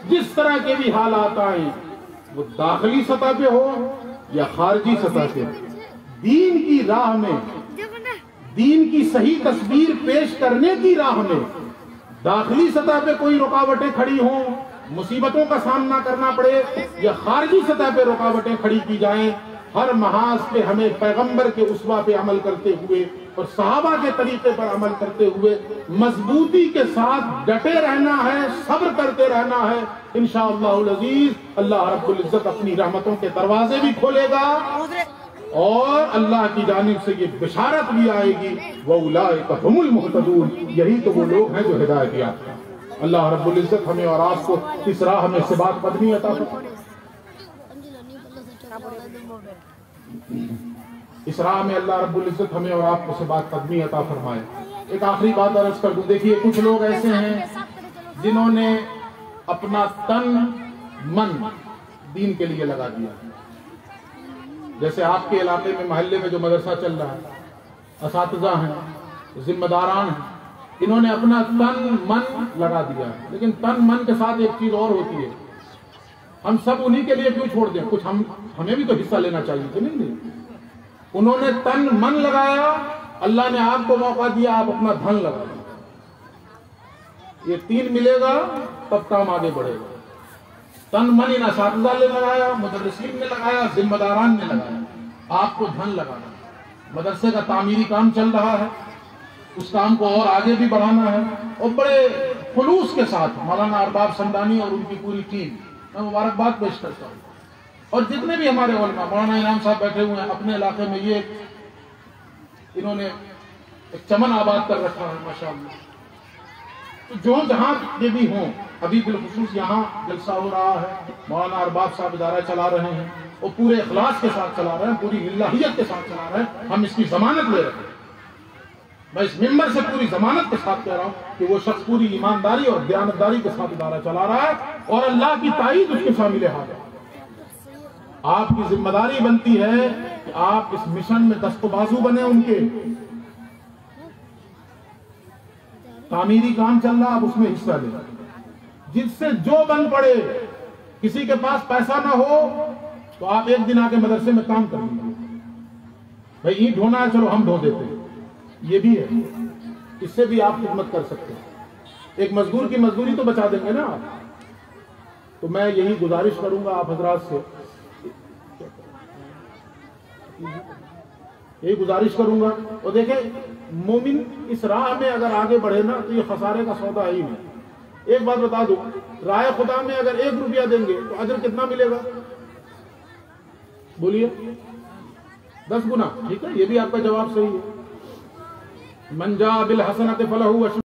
جس طرح کے بھی حالات آئیں، وہ داخلی سطح پہ ہو یا خارجی سطح پہ، دین کی راہ میں، دین کی صحیح تصویر پیش کرنے کی راہ میں داخلی سطح پہ کوئی رکاوٹیں کھڑی ہوں، مصیبتوں کا سامنا کرنا پڑے، یا خارجی سطح پہ رکاوٹیں کھڑی کی جائیں، ہر محاذ پہ ہمیں پیغمبر کے اسوہ پہ عمل کرتے ہوئے اور صحابہ کے طریقے پر عمل کرتے ہوئے مضبوطی کے ساتھ ڈٹے رہنا ہے، صبر کرتے رہنا ہے. انشاءاللہ العزیز اللہ رب العزت اپنی رحمتوں کے دروازے بھی کھولے گا اور اللہ کی جانب سے یہ بشارت بھی آئے گی، وَأُولَٰئِكَ هُمُ الْمُهْتَدُونَ، یہی تو وہ لوگ ہیں جو ہدایت یافتہ ہیں. اللہ رب العزت ہمیں اور آپ کو اس راہ میں ثبات قدمی عطا فرمائے، اس راہ میں اللہ رب العزت ہمیں اور آپ کو ثبات قدمی عطا فرمائے. ایک آخری بات عرض کر دوں. دیکھیے کچھ لوگ ایسے ہیں جنہوں نے اپنا تن من دین کے لیے لگا دیا. جیسے آپ کے علاقے میں محلے میں جو مدرسہ چل رہا ہے، اساتذہ ہیں، ذمہ داران ہیں، انہوں نے اپنا تن من لگا دیا. لیکن تن من کے ساتھ ایک چیز اور ہوتی ہے، ہم سب انہی کے لیے کیوں چھوڑ دیں؟ کچھ ہمیں بھی تو حصہ لینا چاہیے کہ نہیں؟ انہوں نے تن من لگایا، اللہ نے آپ کو موقع دیا، آپ اپنا دھن لگا دیں. یہ تین ملے گا تب کام آگے بڑھے گا. تن من ان اساتذہ نے لگایا، مدرسین نے لگایا، ذمہ داران نے لگایا، آپ کو دھن لگانا. مدرسے کا تعمیری کام چل رہا ہے، اس کام کو اور آگے بھی بڑھانا ہے، اور بڑے خلوص کے ساتھ مولانا ارباب سمدانی اور ان کی پوری ٹیم میں مبارکباد پیش کرتا ہوں. اور جتنے بھی ہمارے علماء، مولانا انعام صاحب بیٹھے ہوئے ہیں اپنے علاقے میں، یہ انہوں نے ایک چمن آباد کر رکھا ہے ماشاءاللہ. تو جو جہاں یہ بھی ہوں، ابھی بالخصوص یہاں جلسہ ہو رہا ہے، مولانا ارباب صاحب ادارہ چلا رہے ہیں اور پورے اخلاص کے ساتھ چلا رہے ہیں، پوری للہیت کے ساتھ چلا رہے ہیں. ہم اس کی ضمانت لے رہے ہیں. میں اس ممبر سے پوری ضمانت کے ساتھ کہہ رہا ہوں کہ وہ شخص پوری ایمانداری اور دیانتداری کے ساتھ ادارہ چلا رہا ہے اور اللہ کی تائید اس کے شامل حال ہے. آپ کی ذمہ داری بنتی ہے کہ آپ اس مشن میں دست و بازو بنے. ان کے تعمیری کام چل رہا، آپ اس میں حصہ لیں. جس سے جو بن پڑے، کسی کے پاس پیسہ نہ ہو تو آپ ایک دن آ کے مدرسے میں کام کر لیں. بھائی اینٹ ڈھونا ہے، چلو ہم ڈھو دیتے ہیں، یہ بھی ہے. اس سے بھی آپ خدمت کر سکتے ہیں. ایک مزدور کی مزدوری تو بچا دیں گے نا آپ. تو میں یہی گزارش کروں گا آپ حضرات سے، یہی گزارش کروں گا. اور دیکھیں مومن اس راہ میں اگر آگے بڑھے نا تو یہ خسارے کا سودا ہی نہیں. ایک بات بتا دوں، رائے خدا میں اگر 1 روپیہ دیں گے تو اجر کتنا ملے گا؟ بولیے 10 گنا. ٹھیک ہے، یہ بھی آپ کا جواب صحیح ہے. من جاء بالحسنۃ فلہ